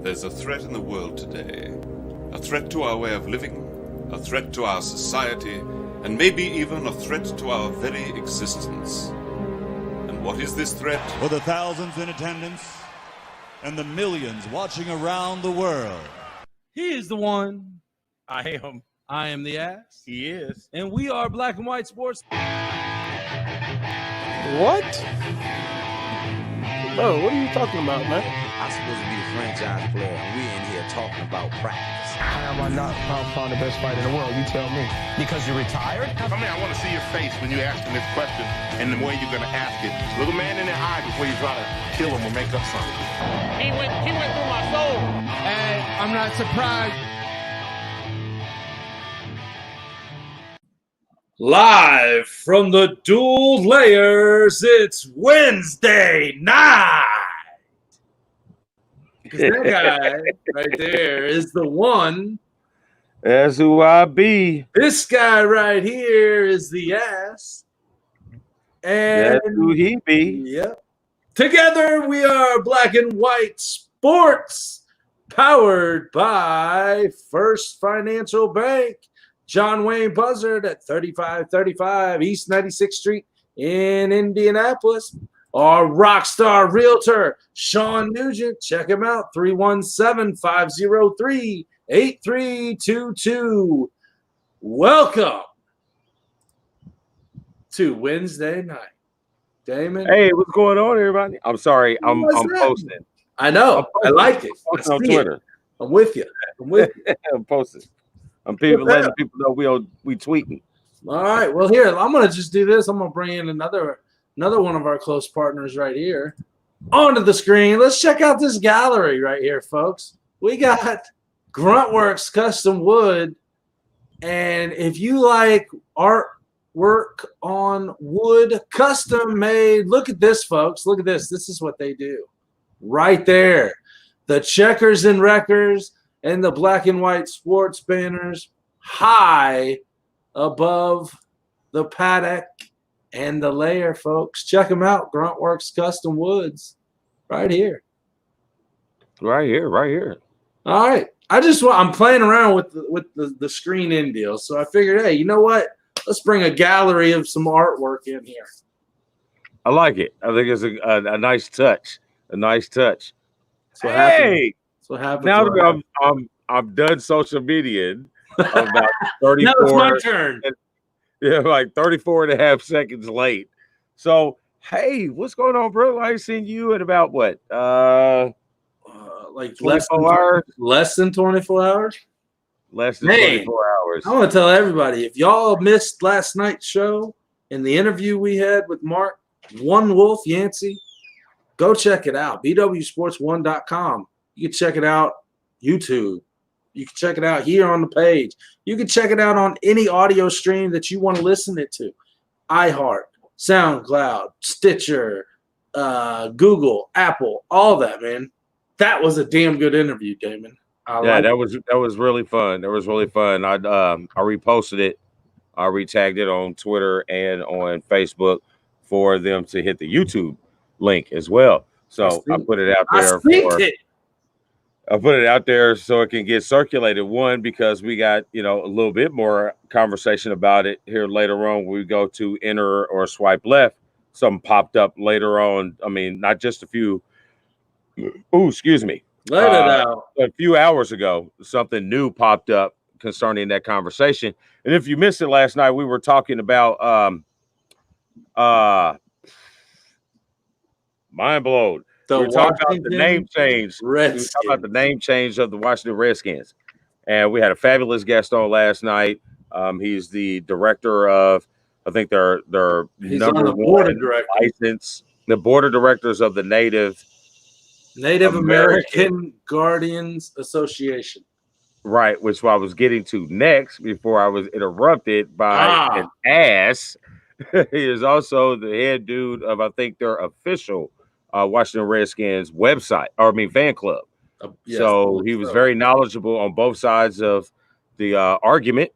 There's a threat in the world today. A threat to our way of living, a threat to our society, and maybe even a threat to our very existence. And what is this threat? For the thousands in attendance and the millions watching around the world. He is the one. I am. I am the ass. He is. And we are Black and White Sports. What? Bro, what are you talking about, man? I'm supposed to be the franchise player, and we're in here talking about practice. How am I not found the best fighter in the world? You tell me. Because you're retired? I mean, I want to see your face when you're asking this question and the way you're going to ask it. Look a man in the eye before you try to kill him or make up something. He went through my soul. Hey, I'm not surprised. Live from the Dual Layers, it's Wednesday night. Because that guy right there is the one. That's who I be. This guy right here is the ass. And that's who he be. Yep. Together we are Black and White Sports, powered by First Financial Bank. John Wayne Buzzard at 3535 East 96th Street in Indianapolis. Our Rockstar Realtor, Shawn Nugent. Check him out, 317-503-8322. Welcome to Wednesday night. Damon. Hey, what's going on, everybody? I'm sorry. I'm posting. I know. I like it. I'm on Twitter. I'm with you. I'm posting. I'm letting people know we tweeting. All right. Well, here, I'm gonna just do this. I'm gonna bring in another one of our close partners right here onto the screen. Let's check out this gallery right here, folks. We got Gruntworks Custom Wood, and if you like artwork on wood, custom made, look at this, folks. Look at this. This is what they do right there. The checkers and wreckers and the Black and White Sports banners high above the paddock and the layer, folks. Check them out. Gruntworks Custom Woods right here. Right here. All right. I'm playing around with the screen in deal. So I figured, hey, you know what? Let's bring a gallery of some artwork in here. I like it. I think it's a nice touch. A nice touch. So hey. So happy now that I'm done social media about 34. Now it's my turn. Like 34 and a half seconds late. So hey, what's going on, bro? I ain't seen you in about what? Like 24 hours? Less than 24 hours? Less than 24 hours. I want to tell everybody, if y'all missed last night's show and the interview we had with Mark One Wolf Yancey, go check it out. BWSPORTS1.com. You can check it out YouTube. You can check it out here on the page. You can check it out on any audio stream that you want to listen it to. iHeart, SoundCloud, Stitcher, Google, Apple, all that, man. That was a damn good interview, Damon. That was really fun. That was really fun. I reposted it. I retagged it on Twitter and on Facebook for them to hit the YouTube link as well. So I put it out there. I put it out there so it can get circulated. One, because we got, a little bit more conversation about it here later on. When we go to enter or swipe left. Something popped up later on. I mean, not just a few. Oh, excuse me. Let it out. A few hours ago, something new popped up concerning that conversation. And if you missed it last night, we were talking about mind blown. We're talking about the name change. We're talking about the name change of the Washington Redskins. And we had a fabulous guest on last night. He's the director of, I think they're number one license, the board of directors of the Native American Guardians Association. Right, which I was getting to next before I was interrupted by an ass. He is also the head dude of, I think, their official Washington Redskins website, fan club. Yes, so he was very knowledgeable on both sides of the argument,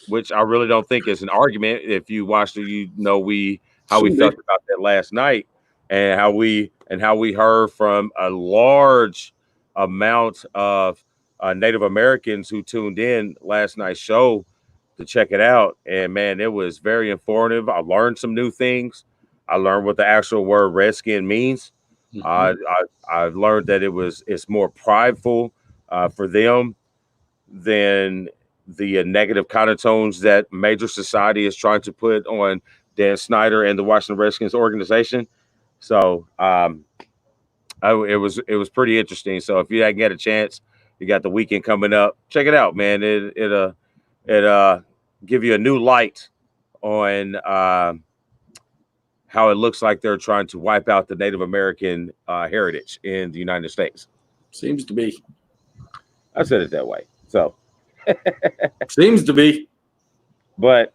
which I really don't think is an argument. If you watched it, how we felt about that last night and how we and how we heard from a large amount of Native Americans who tuned in last night's show to check it out. And man, it was very informative. I learned some new things. I learned what the actual word redskin means. I've learned that it's more prideful for them than the negative connotations that major society is trying to put on Dan Snyder and the Washington Redskins organization. So it was pretty interesting. So if you hadn't get a chance, you got the weekend coming up. Check it out, man. It give you a new light on how it looks like they're trying to wipe out the Native American heritage in the United States. Seems to be. I said it that way. So seems to be. But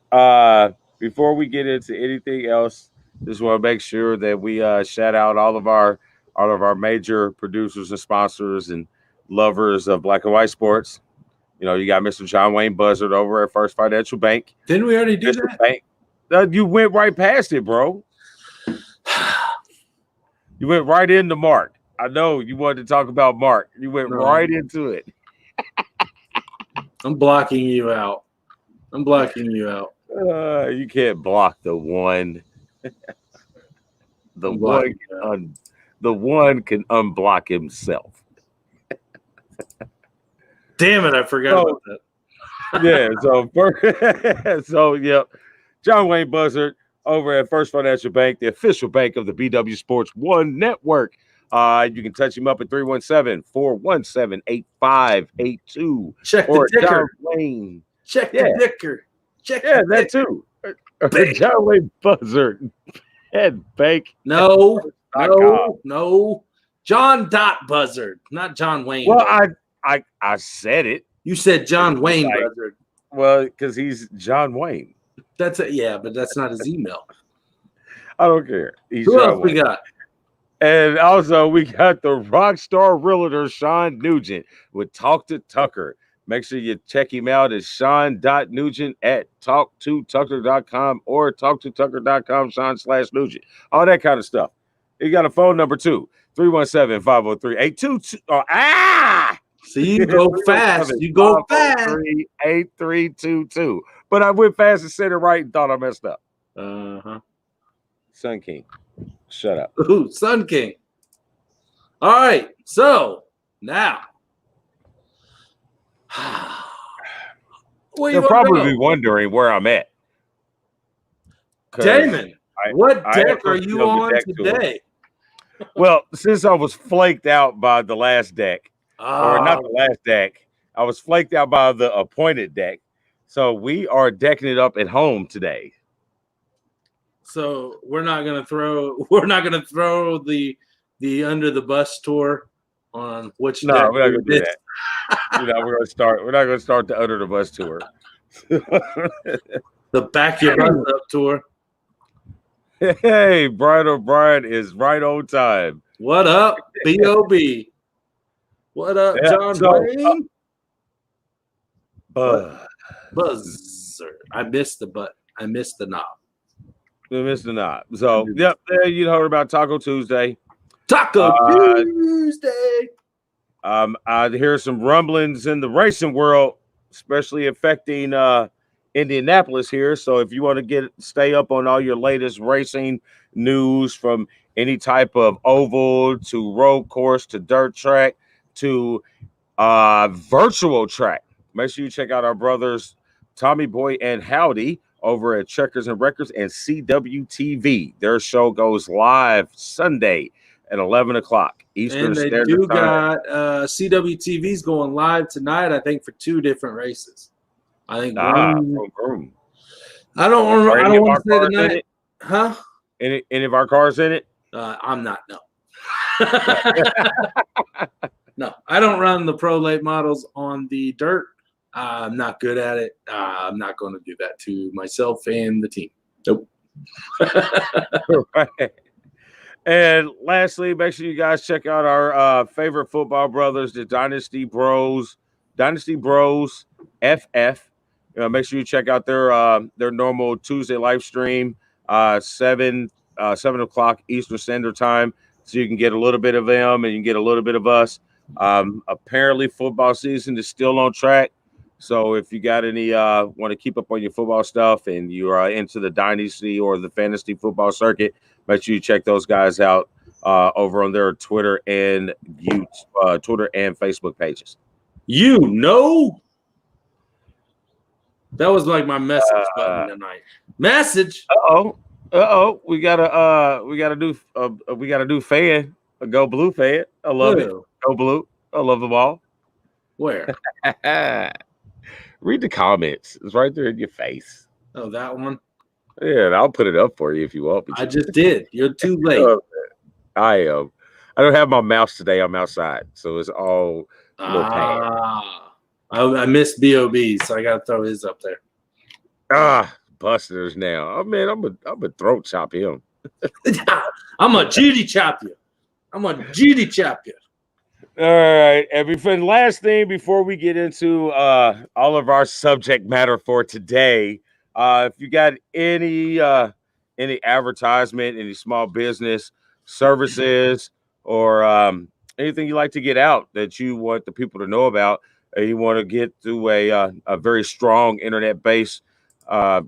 before we get into anything else, just want to make sure that we shout out all of our major producers and sponsors and lovers of black and white sports. You know, you got Mr. John Wayne Buzzard over at First Financial Bank. Didn't we already do Mr. that? Bank. You went right past it, bro. You went right into Mark. I know you wanted to talk about Mark. You went right into it. I'm blocking you out. You can't block the one. The one can unblock himself. Damn it, I forgot about that. Yeah, so yep. John Wayne Buzzard over at First Financial Bank, the official bank of the BWSPORTS1 network. You can touch him up at 317-417-8582. Check the ticker. John Wayne. Check the ticker. Check that too. John Wayne Buzzard at bank. No. John Buzzard, not John Wayne. Well, I said it. You said John Wayne Buzzard. Well, because he's John Wayne. That's it. Yeah, but that's not his email. I don't care. Who else we got? And also, we got the Rockstar Realtor, Shawn Nugent, with Talk to Tucker. Make sure you check him out at shawn.nugent at talktotucker.com or talktotucker.com, Shawn/Nugent. All that kind of stuff. You got a phone number too, 317-503-822. See, you go fast. 8322. But I went fast and said it right and thought I messed up. Sun King. Shut up. Ooh, Sun King. All right. So now they'll probably be wondering where I'm at. Damon, what deck are you on today? Well, since I was flaked out by the last deck, or not the last deck, I was flaked out by the appointed deck. So we are decking it up at home today. So we're not gonna throw the under the bus tour on which no, we're not gonna do that. We're not gonna start the under the bus tour. The back your bus up tour. Hey, Brian O'Brien is right on time. What up, B.O.B.? What up, John Wayne? Buzzard. I missed the knob. We missed the knob. So, yep, there you heard about Taco Tuesday. Tuesday. I hear some rumblings in the racing world, especially affecting Indianapolis here. So if you want to stay up on all your latest racing news, from any type of oval to road course to dirt track to virtual track, make sure you check out our brothers Tommy Boy and Howdy over at Checkers and Records and CWTV. Their show goes live Sunday at 11 o'clock Eastern Standard Time. And they do got CWTV's going live tonight, I think, for 2 different races. I think I don't want to say the night. Huh? Any of our cars in it? I'm not, no. No, I don't run the pro late models on the dirt. I'm not good at it. I'm not going to do that to myself and the team. Nope. Right. And lastly, make sure you guys check out our favorite football brothers, the Dynasty Bros FF. Make sure you check out their normal Tuesday live stream, 7 o'clock Eastern Standard Time. so you can get a little bit of them and you can get a little bit of us. Apparently, football season is still on track. So if you got any want to keep up on your football stuff and you are into the dynasty or the fantasy football circuit, make sure you check those guys out over on their Twitter and Twitter and Facebook pages. That was like my message button tonight. Message. We gotta do fan. A Go Blue fan. I love it. Go Blue. I love them all. Where? Read the comments. It's right there in your face. Oh, that one? Yeah, and I'll put it up for you if you want me to. I just did. You're too late. I am. I don't have my mouse today. I'm outside, so it's all a little I missed B.O.B., so I got to throw his up there. Busters now. Oh, man, I'm a throat chop him. I'm a Judy chop you. All right, and last thing before we get into all of our subject matter for today, if you got any advertisement, any small business services, or anything you like to get out that you want the people to know about, and you want to get through a very strong internet-based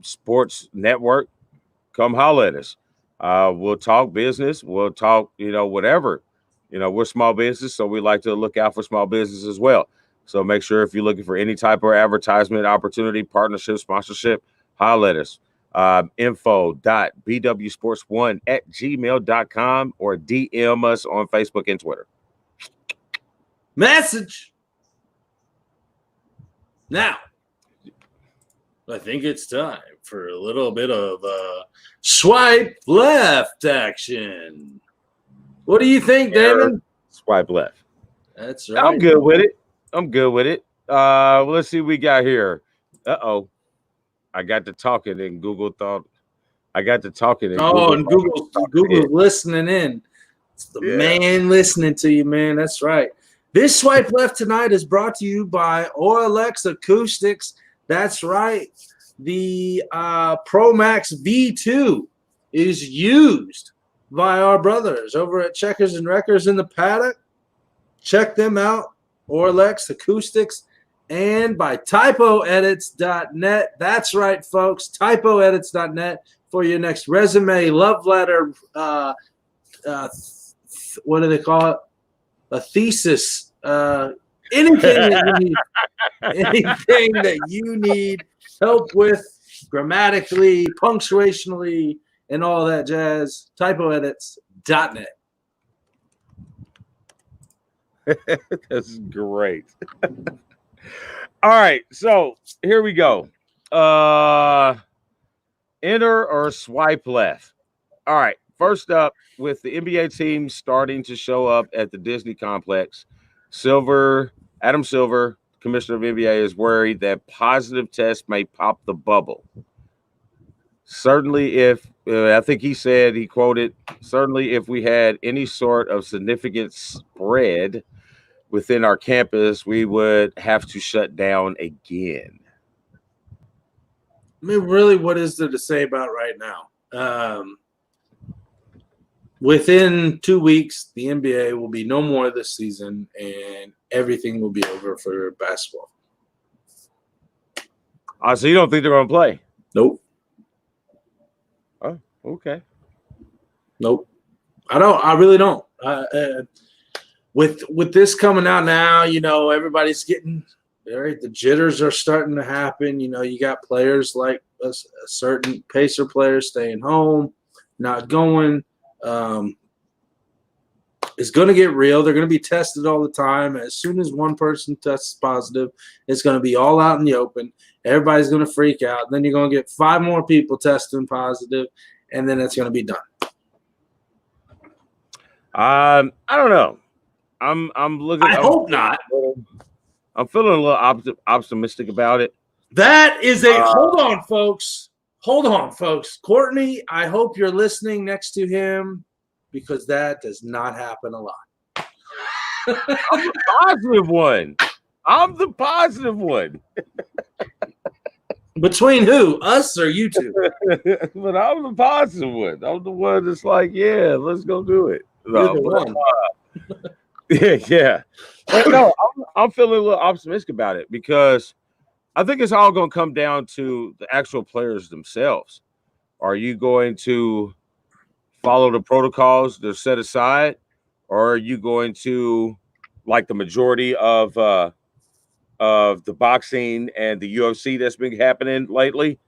sports network, come holler at us. We'll talk business. We'll talk, whatever. We're small business, so we like to look out for small business as well. So make sure if you're looking for any type of advertisement opportunity, partnership, sponsorship, holler at us. info.bwsports1@gmail.com or DM us on Facebook and Twitter. Message. Now, I think it's time for a little bit of swipe left action. What do you think, Damon? Swipe left. That's right. I'm good with it. Let's see what we got here. I got to talking and Google thought I got to talking. And Google's listening in. It's the man listening to you, man. That's right. This swipe left tonight is brought to you by Orlex Acoustics. That's right. The Pro Max V2 is used by our brothers over at Checkers and Wreckers in the Paddock. Check them out, Orlex Acoustics, and by TypOEdits.net. That's right, folks, TypOEdits.net for your next resume, love letter, what do they call it? A thesis, anything that you need help with grammatically, punctuationally, and all that jazz. TypOEdits.net. That's great. All right, so here we go. Enter or swipe left. All right, first up, with the NBA team starting to show up at the Disney complex, Adam Silver, commissioner of NBA, is worried that positive tests may pop the bubble. Certainly if, I think he said, he quoted, certainly if we had any sort of significant spread within our campus, we would have to shut down again. I mean, really, what is there to say about right now? Within 2 weeks, the NBA will be no more this season, and everything will be over for basketball. So you don't think they're going to play? Nope. Oh, okay. Nope. I really don't. With this coming out now, everybody's getting the jitters are starting to happen. You got players like a certain Pacer players staying home, not going. It's going to get real. They're going to be tested all the time. As soon as one person tests positive, it's going to be all out in the open. Everybody's going to freak out. Then you're going to get 5 more people testing positive, and then it's going to be done. I don't know. I'm looking. I hope not. I'm feeling a little optimistic about it. That is a hold on, folks. Courtney, I hope you're listening next to him, because that does not happen a lot. I'm the positive one. Between who? Us or you two? But I'm the positive one. I'm the one that's like, yeah, let's go do it. You're the one. Yeah. But no, I'm feeling a little optimistic about it because I think it's all going to come down to the actual players themselves. Are you going to follow the protocols that are set aside, or are you going to, like the majority of the boxing and the UFC that's been happening lately?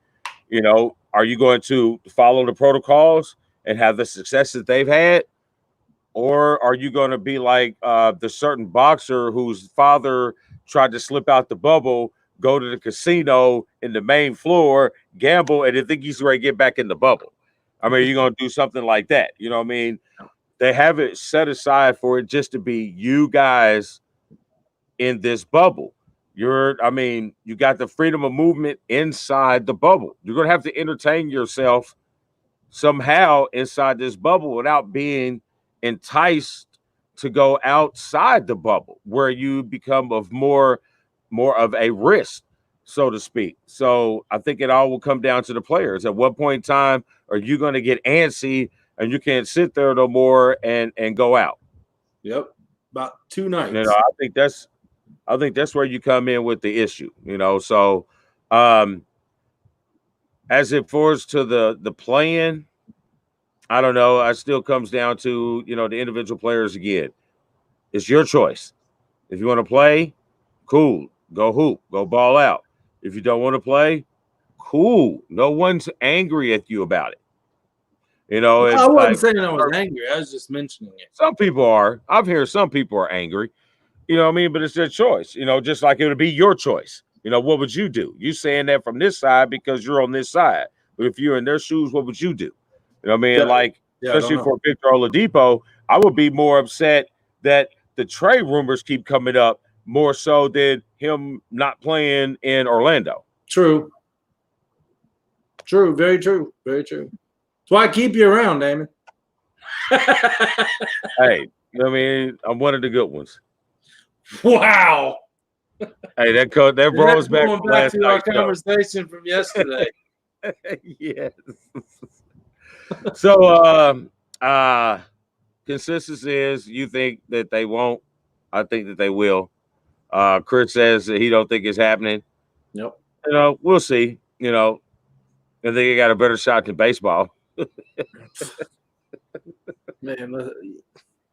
You know, are you going to follow the protocols and have the success that they've had? Or are you going to be like the certain boxer whose father tried to slip out the bubble, go to the casino in the main floor, gamble, and then think he's ready to get back in the bubble? I mean, you're going to do something like that. You know what I mean? They have it set aside for it just to be you guys in this bubble. You got the freedom of movement inside the bubble. You're going to have to entertain yourself somehow inside this bubble without being enticed to go outside the bubble where you become of more of a risk, so to speak. So I think it all will come down to the players. At what point in time are you going to get antsy and you can't sit there no more and go out? Yep. About 2 nights. You know, I think that's where you come in with the issue, you know. So as it forwards to the play-in, I don't know. It still comes down to, you know, the individual players again. It's your choice. If you want to play, cool. Go hoop. Go ball out. If you don't want to play, cool. No one's angry at you about it. You know, I wasn't saying I was angry. I was just mentioning it. Some people are. I've heard some people are angry. You know what I mean? But it's their choice. You know, just like it would be your choice. You know, what would you do? You saying that from this side because you're on this side. But if you're in their shoes, what would you do? You know what I mean? Especially for Victor Oladipo, I would be more upset that the trade rumors keep coming up more so than him not playing in Orlando. True. Very true. Very true. That's why I keep you around, Damon. Hey, I mean, I'm one of the good ones. Wow. Hey, that brought us back to our conversation from yesterday. Yes. So consensus is you think that they won't. I think that they will. Chris says that he don't think it's happening. Yep. You know, we'll see. You know, I think they got a better shot than baseball. Man,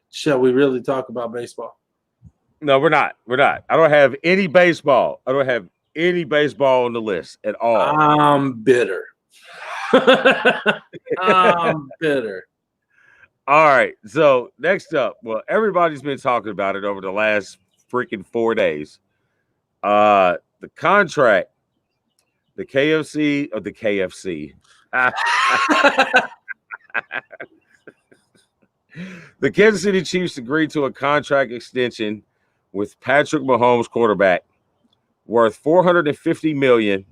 shall we really talk about baseball? No, we're not. I don't have any baseball. I don't have any baseball on the list at all. I'm bitter. I'm bitter. All right. So next up, well, everybody's been talking about it over the last freaking 4 days. The contract, the KFC. The Kansas City Chiefs agreed to a contract extension with Patrick Mahomes, quarterback, worth $450 million,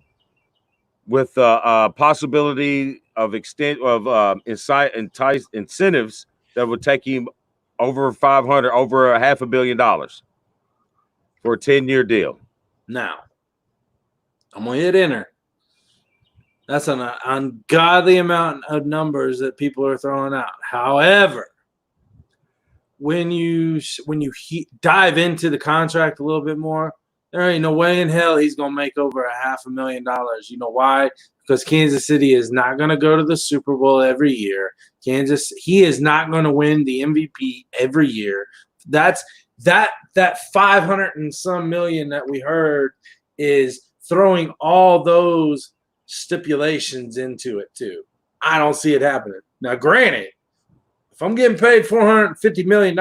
with possibility of incentives that would take him over $500 million for a 10-year deal. Now, I'm gonna hit enter. That's an ungodly amount of numbers that people are throwing out. However, when you dive into the contract a little bit more, there ain't no way in hell he's gonna make over $500,000. You know why? Because Kansas City is not gonna go to the Super Bowl every year. He is not gonna win the MVP every year. That's that 500 and some million that we heard is throwing all those stipulations into it too. I don't see it happening. Now, granted, if I'm getting paid $450 million,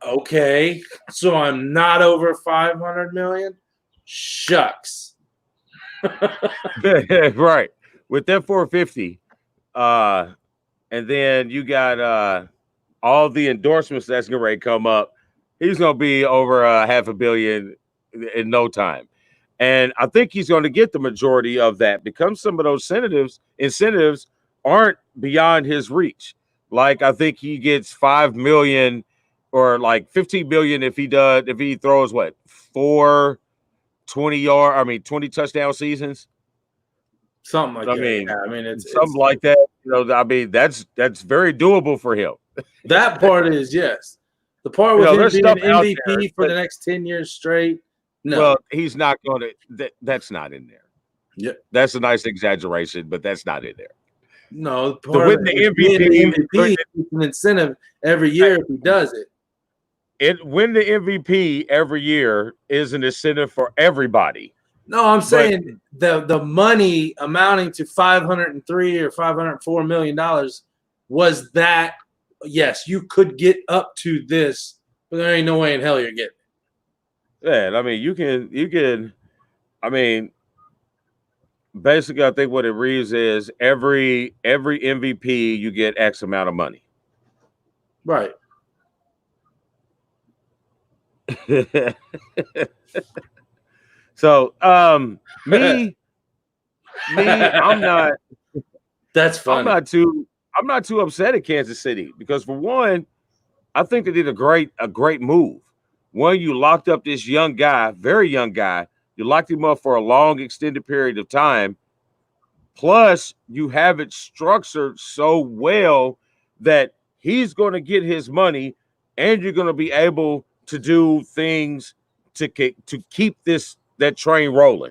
okay, so I'm not over $500 million. Shucks. Right. With that 450, and then you got all the endorsements that's going to come up. He's going to be over $500 million in no time. And I think he's going to get the majority of that because some of those incentives aren't beyond his reach. Like, I think he gets $5 million or like $15 million if he throws 20 touchdown seasons. Something like that. I mean, it's something like that. You know, I mean, that's very doable for him. That part is yes. The part with him there's being stuff out MVP there, for but- the next 10 years straight. No. Well, he's not going to. That's not in there. Yeah. That's a nice exaggeration, but that's not in there. No, To win the MVP, it's an incentive every year if he does it. Win the MVP every year is an incentive for everybody. No, I'm saying the money amounting to $503 or $504 million was that. Yes, you could get up to this, but there ain't no way in hell you're getting it. Yeah, I mean, you can. I mean, basically, I think what it reads is every MVP you get X amount of money. Right. So, me, I'm not. That's funny. I'm not too upset at Kansas City because, for one, I think they did a great move. One, you locked up this young guy, very young guy. You locked him up for a long, extended period of time. Plus, you have it structured so well that he's going to get his money, and you're going to be able to do things to keep that train rolling.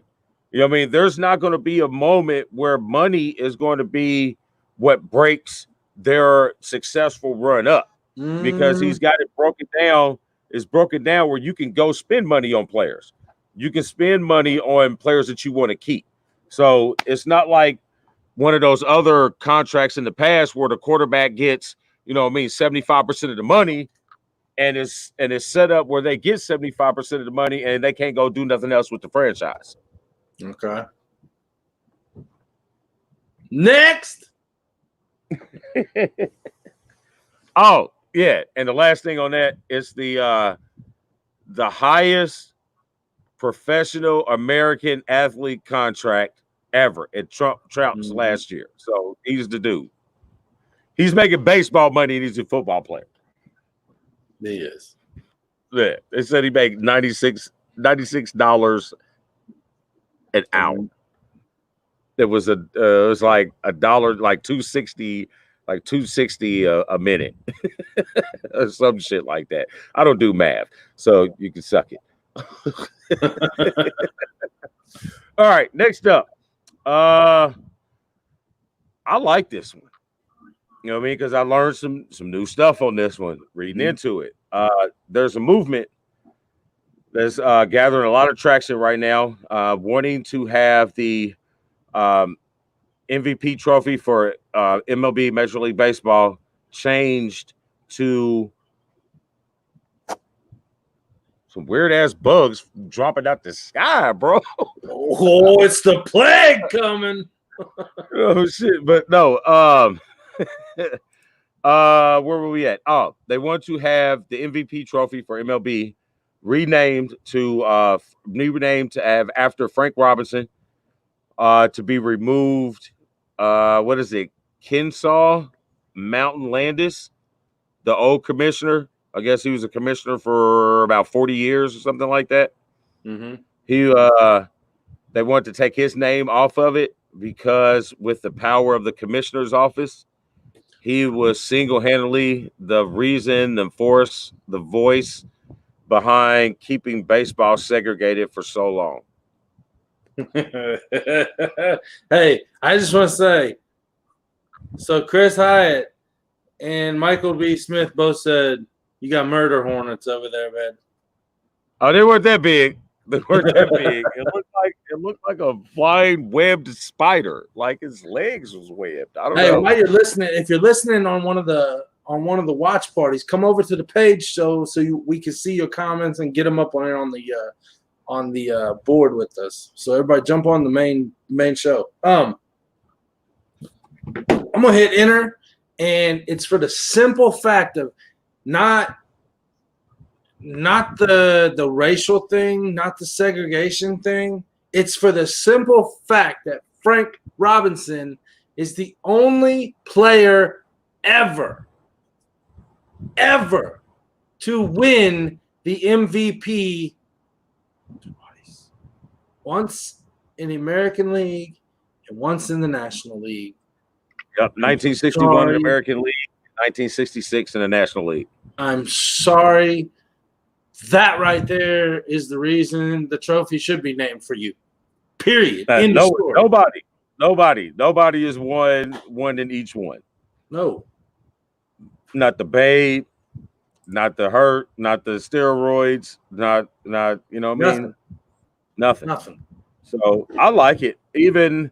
You know what I mean? There's not going to be a moment where money is going to be what breaks their successful run up, because he's got it broken down. It's broken down where you can go spend money on players. You can spend money on players that you want to keep. So it's not like one of those other contracts in the past where the quarterback gets, 75% of the money, and it's set up where they get 75% of the money and they can't go do nothing else with the franchise. Okay. Next. Oh, yeah. And the last thing on that is the highest professional American athlete contract ever at Trout's last year. So he's the dude. He's making baseball money and he's a football player. He is. Yeah. They said he made $96 an hour. It was like $1, like $2.60 a minute, or some shit like that. I don't do math, so you can suck it. All right, next up, I like this one. You know what I mean? Because I learned some new stuff on this one reading into it. There's a movement that's gathering a lot of traction right now, wanting to have the MVP trophy for MLB, Major League Baseball, changed to some weird ass bugs dropping out the sky, bro. Oh, it's the plague coming. Oh shit! But no, where were we at? Oh, they want to have the MVP trophy for MLB renamed to have after Frank Robinson, to be removed. What is it? Kensaw Mountain Landis, the old commissioner. I guess he was a commissioner for about 40 years or something like that. They want to take his name off of it because with the power of the commissioner's office, he was single-handedly the reason, the force, the voice behind keeping baseball segregated for so long. Hey, I just want to say, so Chris Hyatt and Michael B. Smith both said you got murder hornets over there, man. Oh, they weren't that big. They weren't that big. It looked like a flying webbed spider, like his legs was webbed. I don't know. While you're listening, if you're listening on one of the watch parties, come over to the page so we can see your comments and get them up on the board with us. So everybody jump on the main show. I'm gonna hit enter, and it's for the simple fact of not the racial thing, not the segregation thing. It's for the simple fact that Frank Robinson is the only player ever to win the MVP twice. Once in the American League and once in the National League. Yep, 1961 in American League, 1966 in the National League. I'm sorry. That right there is the reason the trophy should be named for you. Period. Nobody is one in each one. No. Not the Babe, not the Hurt, not the steroids, not you know what I mean? Nothing. So I like it. Even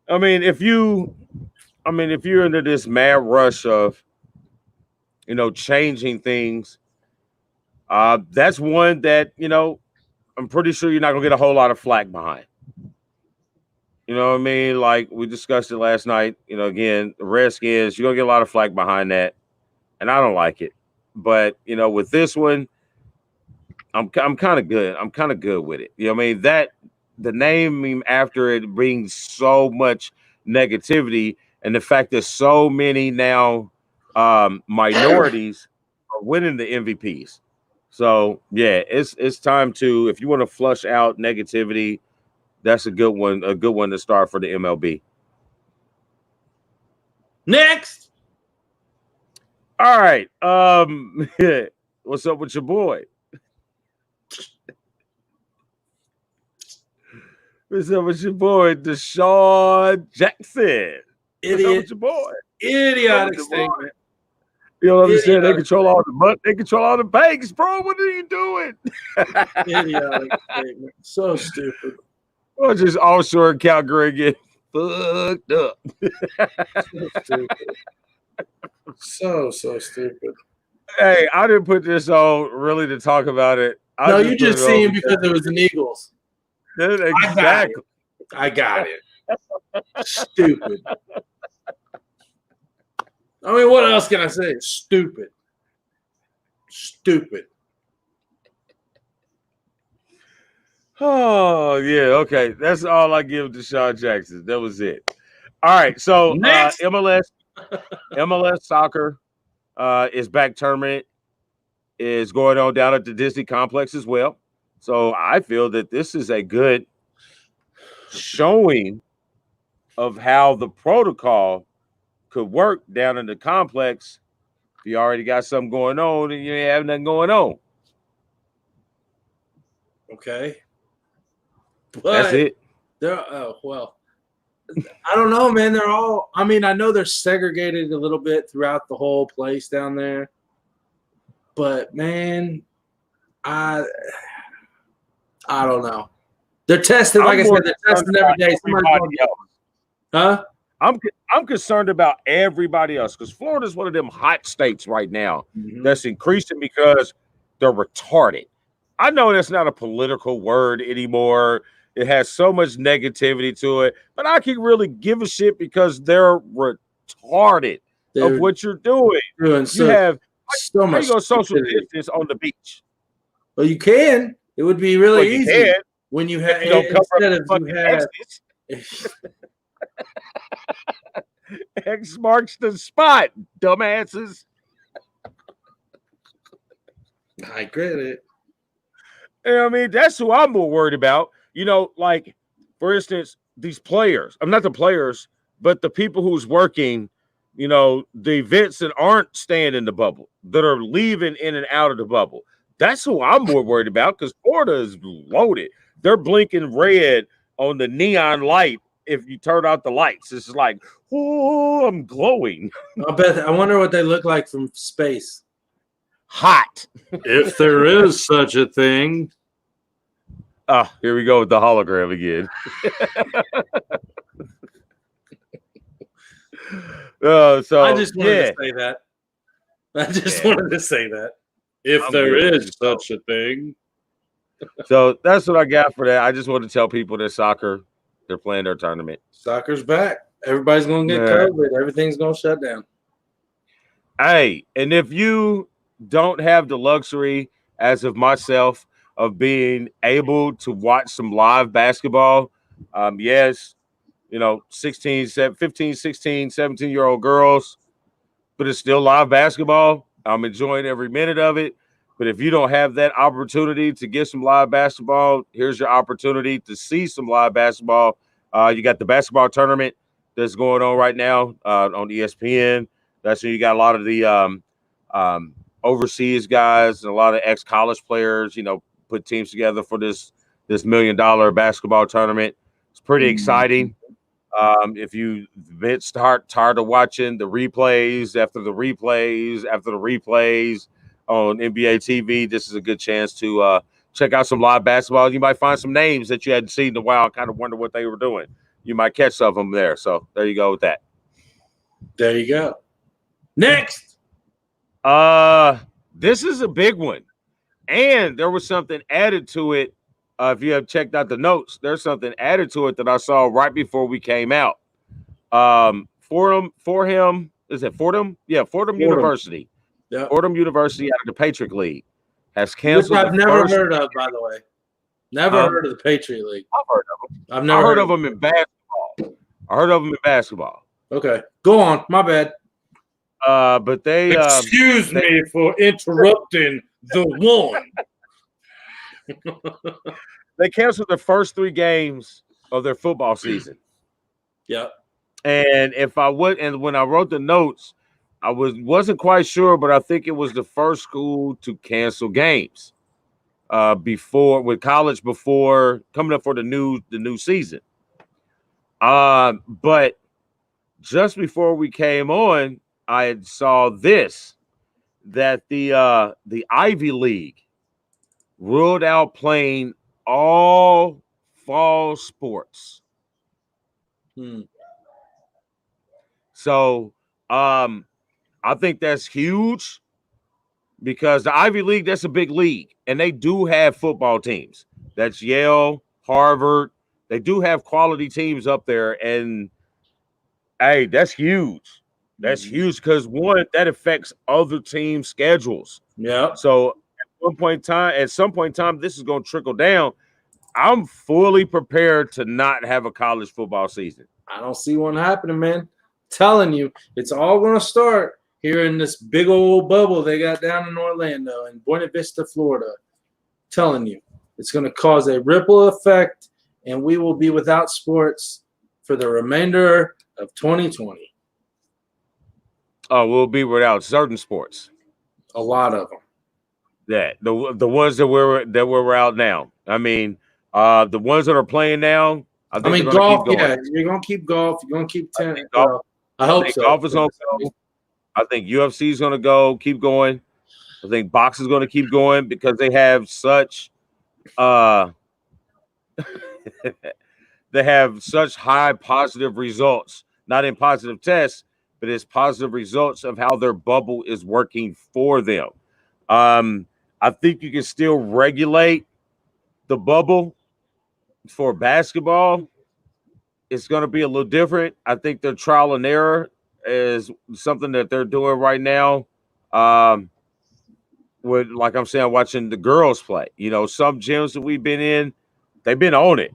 if you're into this mad rush of changing things, that's one that I'm pretty sure you're not gonna get a whole lot of flack behind. You know what I mean? Like we discussed it last night. Again, the Redskins, you're gonna get a lot of flack behind that, and I don't like it. But with this one, I'm kind of good. I'm kind of good with it. You know what I mean? That the name after it brings so much negativity, and the fact that so many now minorities are winning the MVPs. So yeah, it's time to, if you want to flush out negativity, that's a good one to start for the MLB. Next. All right. What's up with your boy? What's up with your boy, Deshaun Jackson? Idiot. What's up with your boy? Idiotic statement. You don't understand? They control all the money. They control all the banks, bro. What are you doing? Idiotic statement. So stupid. Or just offshore in Calgary get fucked up. So stupid. So stupid. Hey, I didn't put this on really to talk about it. No, you just seen because it was an Eagles. Exactly. I got it. Stupid. I mean, what else can I say? Stupid. Oh, yeah. Okay. That's all I give Deshaun Jackson. That was it. All right. So MLS soccer is back. Tournament is going on down at the Disney complex as well. So I feel that this is a good showing of how the protocol could work down in the complex. If you already got something going on and you ain't have nothing going on. Okay. But that's it. I don't know, man. They're all, I know they're segregated a little bit throughout the whole place down there. But, man, I don't know. They're testing, like I said, they're testing every day. Huh? I'm concerned about everybody else because Florida's one of them hot states right now that's increasing because they're retarded. I know that's not a political word anymore. It has so much negativity to it, but I can really give a shit because they're retarded of what you're doing. You have so much social distance on the beach. Well, you can. It would be really easy when you had instead of you had. X marks the spot, dumbasses. I get it. I mean, that's who I'm more worried about. Like, for instance, these players. I'm not the players, but the people who's working, the events that aren't staying in the bubble, that are leaving in and out of the bubble. That's who I'm more worried about because Florida is loaded. They're blinking red on the neon light. If you turn out the lights, it's like, oh, I'm glowing. I wonder what they look like from space. Hot. If there is such a thing. Here we go with the hologram again. So I just wanted to say that. I just wanted to say that. If there is such a thing. So that's what I got for that. I just want to tell people that soccer, they're playing their tournament. Soccer's back. Everybody's going to get COVID. Everything's going to shut down. Hey, and if you don't have the luxury, as of myself, of being able to watch some live basketball, yes, 15, 16, 17-year-old girls, but it's still live basketball. I'm enjoying every minute of it. But if you don't have that opportunity to get some live basketball, here's your opportunity to see some live basketball. You got the basketball tournament that's going on right now on ESPN. That's when you got a lot of the overseas guys and a lot of ex-college players, put teams together for this $1 million basketball tournament. It's pretty exciting. If you've been tired of watching the replays after the replays on NBA TV, this is a good chance to check out some live basketball. You might find some names that you hadn't seen in a while, kind of wonder what they were doing. You might catch some of them there. So there you go with that. There you go. Next. This is a big one. And there was something added to it. If you have checked out the notes, there's something added to it that I saw right before we came out. Fordham. Is it Fordham? Yeah, Fordham University. Yeah. Fordham University out of the Patriot League has canceled. Which I've never heard of, by the way. Never heard of the Patriot League. I've heard of them. I've never heard of them in basketball. I heard of them in basketball. Okay, go on. My bad. But they excuse me for interrupting the one. They canceled the first 3 games of their football season. Yep. And when I wrote the notes, I wasn't quite sure, but I think it was the first school to cancel games with college before coming up for the new season. But just before we came on, I saw that the Ivy League ruled out playing all fall sports. So I think that's huge because the Ivy League, that's a big league, and they do have football teams. That's Yale, Harvard. They do have quality teams up there, and hey, that's huge. That's huge because one, that affects other teams' schedules. Yeah. So at some point in time, this is going to trickle down. I'm fully prepared to not have a college football season. I don't see one happening, man. Telling you, it's all going to start here in this big old bubble they got down in Orlando and Buena Vista, Florida. Telling you, it's going to cause a ripple effect, and we will be without sports for the remainder of 2020. Oh, we'll be without certain sports. A lot of them. Yeah, the ones that we're out now. I mean, the ones that are playing now. I mean, golf. Yeah, you're gonna keep golf. You're gonna keep tennis. I hope so. Golf is gonna go. I think UFC is gonna go. Keep going. I think boxing is gonna keep going because they have such they have such high positive results. Not in positive tests, but it's positive results of how their bubble is working for them. I think you can still regulate the bubble for basketball. It's going to be a little different. I think their trial and error is something that they're doing right now. With, like I'm saying, watching the girls play. Some gyms that we've been in, they've been on it.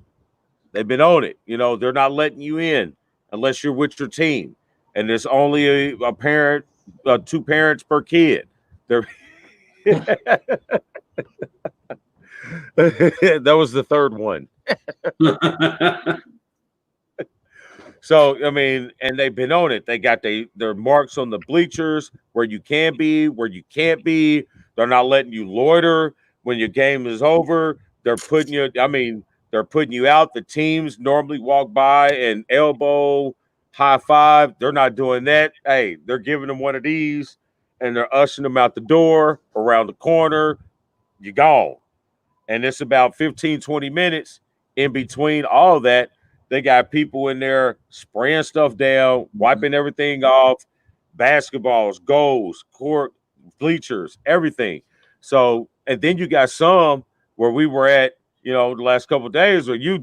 They're not letting you in unless you're with your team. And there's only a parent, 2 parents per kid. That was the third one. So, I mean, and they've been on it. They got their marks on the bleachers where you can be, where you can't be. They're not letting you loiter when your game is over. They're putting you out. The teams normally walk by and elbow, high five. They're not doing that. Hey, they're giving them one of these and they're ushering them out the door, around the corner. You're gone. And it's about 15, 20 minutes in between all of that. They got people in there spraying stuff down, wiping everything off, basketballs, goals, court, bleachers, everything. So, and then you got some where we were at, the last couple of days where you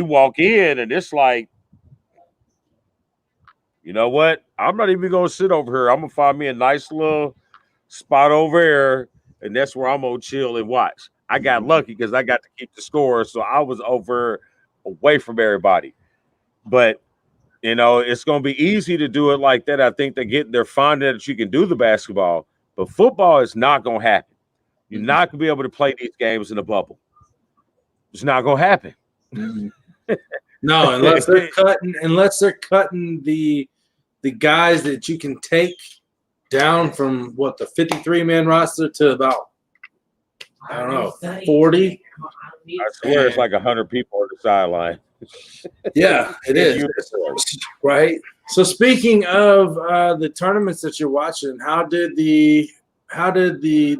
walk in and it's like, you know what? I'm not even going to sit over here. I'm going to find me a nice little spot over there, and that's where I'm going to chill and watch. I got lucky because I got to keep the score, so I was away from everybody. But, it's going to be easy to do it like that. I think they're finding that you can do the basketball, but football is not going to happen. You're not going to be able to play these games in a bubble. It's not going to happen. No, unless they're cutting the the guys that you can take down from the 53-man roster to about, I don't know, 40. I swear it's like 100 people on the sideline. Yeah, it is. Right. So speaking of the tournaments that you're watching, how did the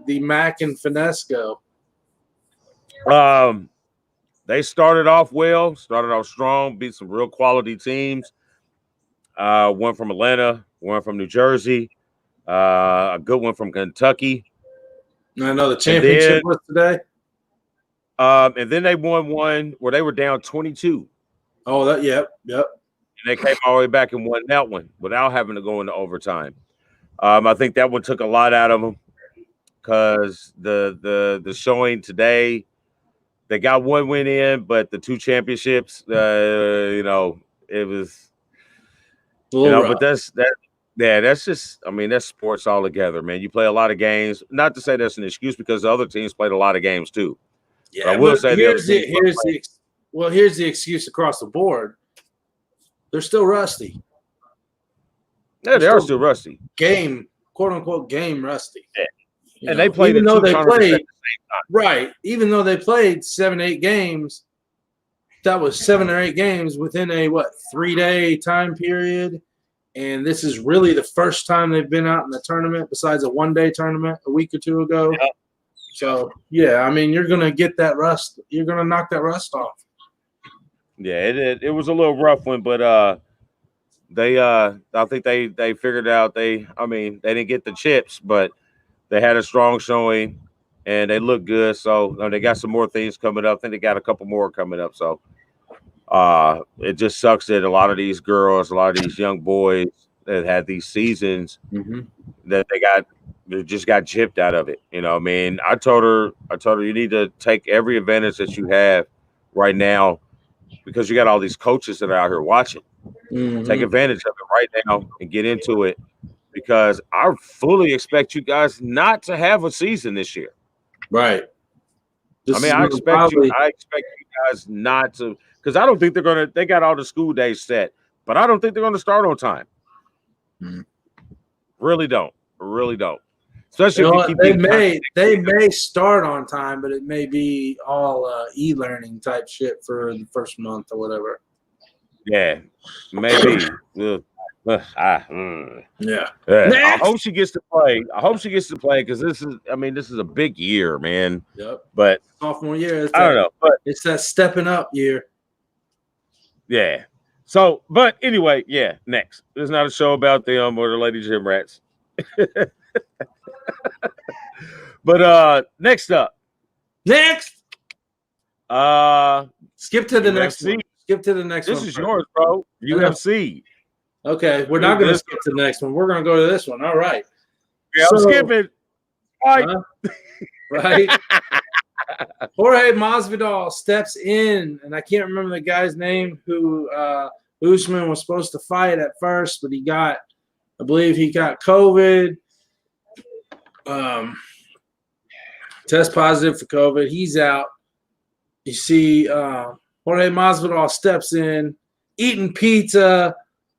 Mac and Finesse go? They started off well, started off strong, beat some real quality teams. One from Atlanta, one from New Jersey, a good one from Kentucky. I know the championship was today. And then they won one where they were down 22. Oh, yep. And they came all the way back and won that one without having to go into overtime. I think that one took a lot out of them because the showing today, they got one win in, but the two championships, it was, but that's just, that's sports all together, man. You play a lot of games. Not to say that's an excuse because the other teams played a lot of games too. Yeah, but I will say here's the excuse across the board. They're still rusty. Yeah, they are still rusty. Quote unquote game rusty. Yeah. And they played even though they played right. Even though they played 7-8 games, that was 7 or 8 games within a 3-day time period. And this is really the first time they've been out in the tournament besides a 1-day tournament a week or two ago. Yep. So yeah, you're gonna get that rust. You're gonna knock that rust off. Yeah, it was a little rough one, but I think they figured out they didn't get the chips, but they had a strong showing and they look good. So they got some more things coming up. I think they got a couple more coming up. So it just sucks that a lot of these girls, a lot of these young boys that had these seasons that they just got chipped out of it. I told her you need to take every advantage that you have right now because you got all these coaches that are out here watching. Take advantage of it right now and get into it because I fully expect you guys not to have a season this year. Right. I expect you guys not to, because I don't think they got all the school days set, but I don't think they're gonna start on time. Really don't. Especially if you keep they may start on time, but it may be all e-learning type shit for the first month or whatever. Yeah, maybe. Yeah. I hope she gets to play. Because this is a big year, man. Yep. But sophomore year. I don't know. But it's that stepping up year. Yeah. So, but anyway, next. There's not a show about them or the Lady Gym Rats. But next up. Skip to the next one. Skip to the next one. This is yours, bro. UFC. Okay, we're not going to skip to the next one. We're going to go to this one. All right. Yeah, I'm skipping. Right. Jorge Masvidal steps in, and I can't remember the guy's name who Usman was supposed to fight at first, but I believe he got COVID. Test positive for COVID. He's out. You see Jorge Masvidal steps in, eating pizza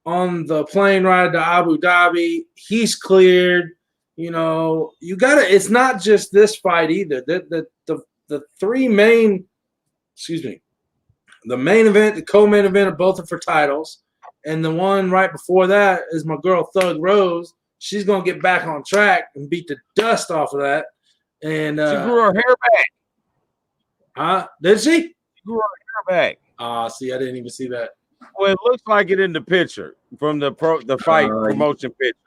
on the plane ride to Abu Dhabi. He's cleared. You got to – it's not just this fight either. The three main – the main event, the co-main event, both are for titles. And the one right before that is my girl Thug Rose. She's going to get back on track and beat the dust off of that. And she grew her hair back. Did she? She grew her hair back. See, I didn't even see that. Well, it looks like it in the picture from the fight promotion picture.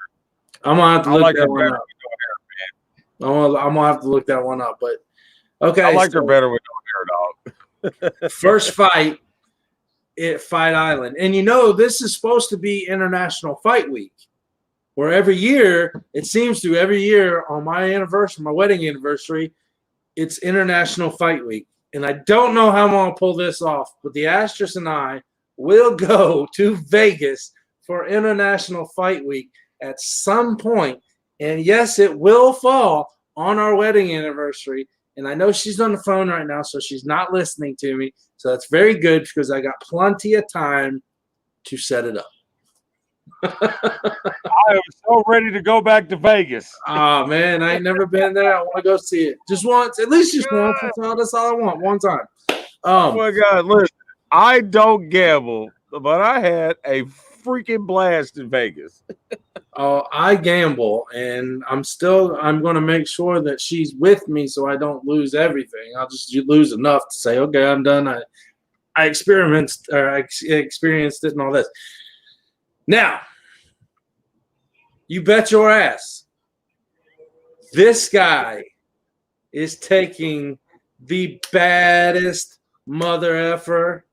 I'm gonna have to look that one up. I'm gonna have to look that one up. But okay, I liked her better with no hair, dog. First fight at Fight Island, and this is supposed to be International Fight Week, where every year on my anniversary, my wedding anniversary, it's International Fight Week. And I don't know how I'm going to pull this off, but the Astros and I will go to Vegas for International Fight Week at some point. And yes, it will fall on our wedding anniversary. And I know she's on the phone right now, so she's not listening to me. So that's very good because I got plenty of time to set it up. I am so ready to go back to Vegas. Oh man, I ain't never been there. I want to go see it just once, at least just once. That's all I want. One time. Oh my God! Look, I don't gamble, but I had a freaking blast in Vegas. Oh, I gamble, and I'm going to make sure that she's with me so I don't lose everything. I'll just lose enough to say, okay, I'm done. I experienced it and all this. Now, you bet your ass this guy is taking the baddest mother effer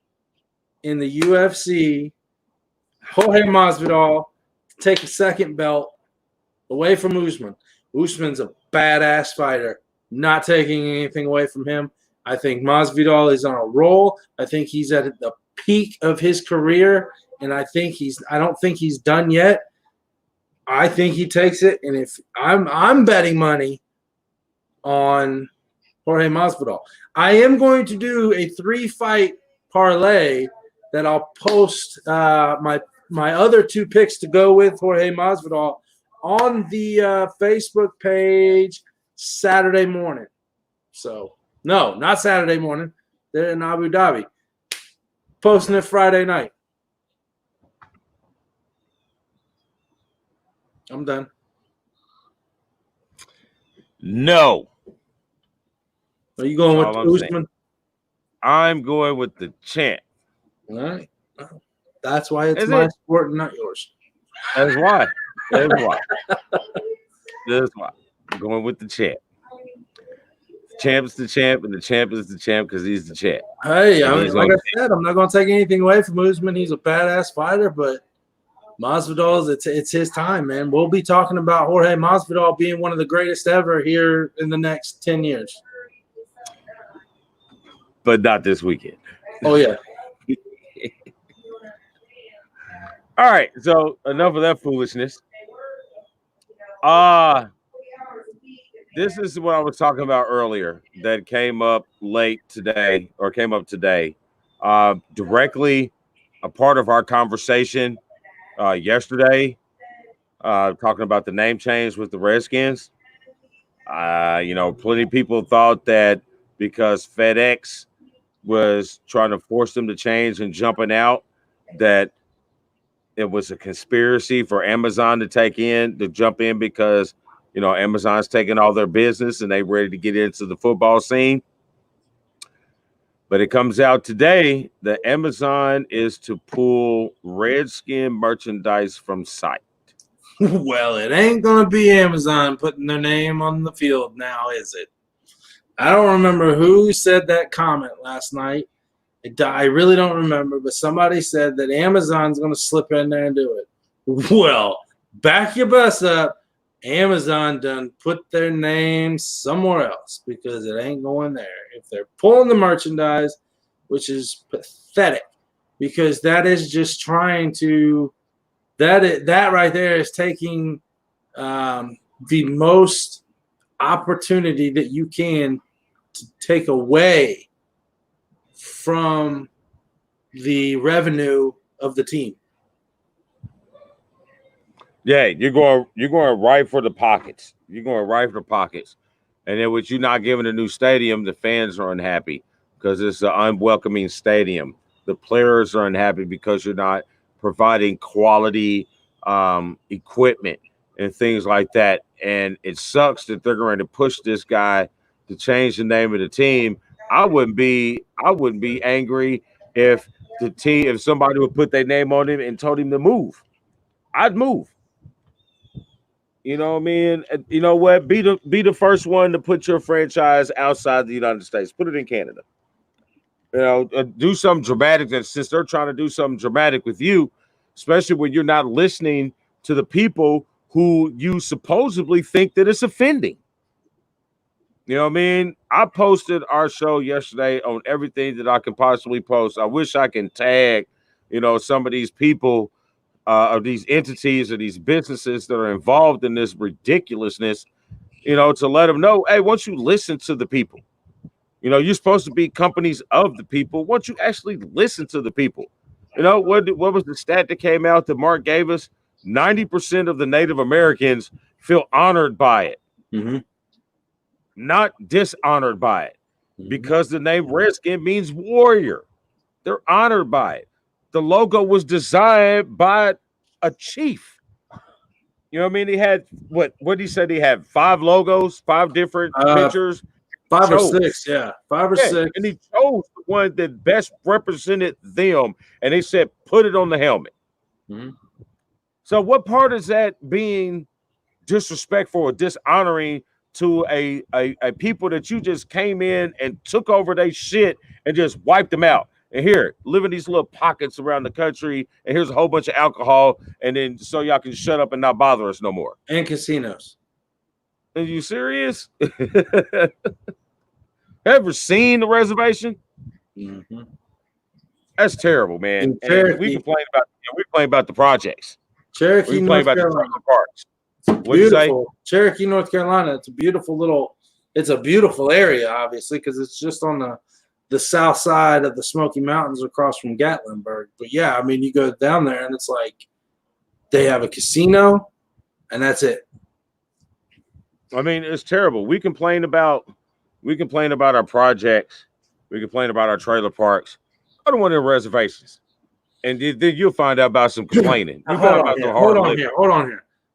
in the UFC, Jorge Masvidal, to take a second belt away from Usman. Usman's a badass fighter, not taking anything away from him. I think Masvidal is on a roll. I think he's at the peak of his career, and I don't think he's done yet. I think he takes it, and if I'm betting money on Jorge Masvidal. I am going to do a 3-fight parlay that I'll post my other 2 picks to go with Jorge Masvidal on the Facebook page Saturday morning. So, no, not Saturday morning. They're in Abu Dhabi. Posting it Friday night. I'm done. No. Are you going with Usman? I'm going with the champ. All right. That's why it's my sport and not yours. That's why. That's why. That's why. I'm going with the champ. The champ is the champ, and the champ is the champ because he's the champ. Hey, like I said, I'm not going to take anything away from Usman. He's a badass fighter, but Masvidal, it's his time, man. We'll be talking about Jorge Masvidal being one of the greatest ever here in the next 10 years. But not this weekend. Oh, yeah. All right, so enough of that foolishness. This is what I was talking about earlier that came up today. Directly a part of our conversation yesterday, talking about the name change with the Redskins. Plenty of people thought that because FedEx was trying to force them to change and jumping out, that it was a conspiracy for Amazon to jump in because, Amazon's taking all their business and they're ready to get into the football scene. But it comes out today that Amazon is to pull Redskin merchandise from site. Well, it ain't going to be Amazon putting their name on the field now, is it? I don't remember who said that comment last night. I really don't remember, but somebody said that Amazon's going to slip in there and do it. Well, back your bus up. Amazon done put their name somewhere else because it ain't going there. If they're pulling the merchandise, which is pathetic, because that is just trying to that right there is taking the most opportunity that you can to take away from the revenue of the team. Yeah, you're going right for the pockets. You're going right for the pockets. And then with you not giving a new stadium, the fans are unhappy because it's an unwelcoming stadium. The players are unhappy because you're not providing quality equipment and things like that. And it sucks that they're going to push this guy to change the name of the team. I wouldn't be angry if somebody would put their name on him and told him to move. I'd move. You know what I mean? You know what? Be the first one to put your franchise outside the United States. Put it in Canada. Do something dramatic. And since they're trying to do something dramatic with you, especially when you're not listening to the people who you supposedly think that it's offending. You know what I mean? I posted our show yesterday on everything that I can possibly post. I wish I can tag, some of these people or these entities or these businesses that are involved in this ridiculousness, to let them know, hey, once you listen to the people, you're supposed to be companies of the people. Once you actually listen to the people, what was the stat that came out that Mark gave us? 90% of the Native Americans feel honored by it, not dishonored by it, because the name Redskin means warrior. They're honored by it. The logo was designed by a chief. You know what I mean? He had what did he say? He had 5 logos, 5 different pictures. 5 or 6, yeah. 5 or 6. And he chose the one that best represented them, and they said, put it on the helmet. So what part is that being disrespectful or dishonoring to a people that you just came in and took over their shit and just wiped them out? And here, live in these little pockets around the country, and here's a whole bunch of alcohol, and then so y'all can shut up and not bother us no more. And casinos. Are you serious? Ever seen the reservation? That's terrible, man. And we complain about the projects. Cherokee, North Carolina. Parks. What do you say? Cherokee, North Carolina. It's a beautiful area, obviously, because it's just on the south side of the Smoky Mountains across from Gatlinburg. But yeah, I mean, you go down there and it's like they have a casino and that's it. I mean, it's terrible. We complain about our projects. We complain about our trailer parks. I don't want any reservations. And then you'll find out about some complaining. Hold on here.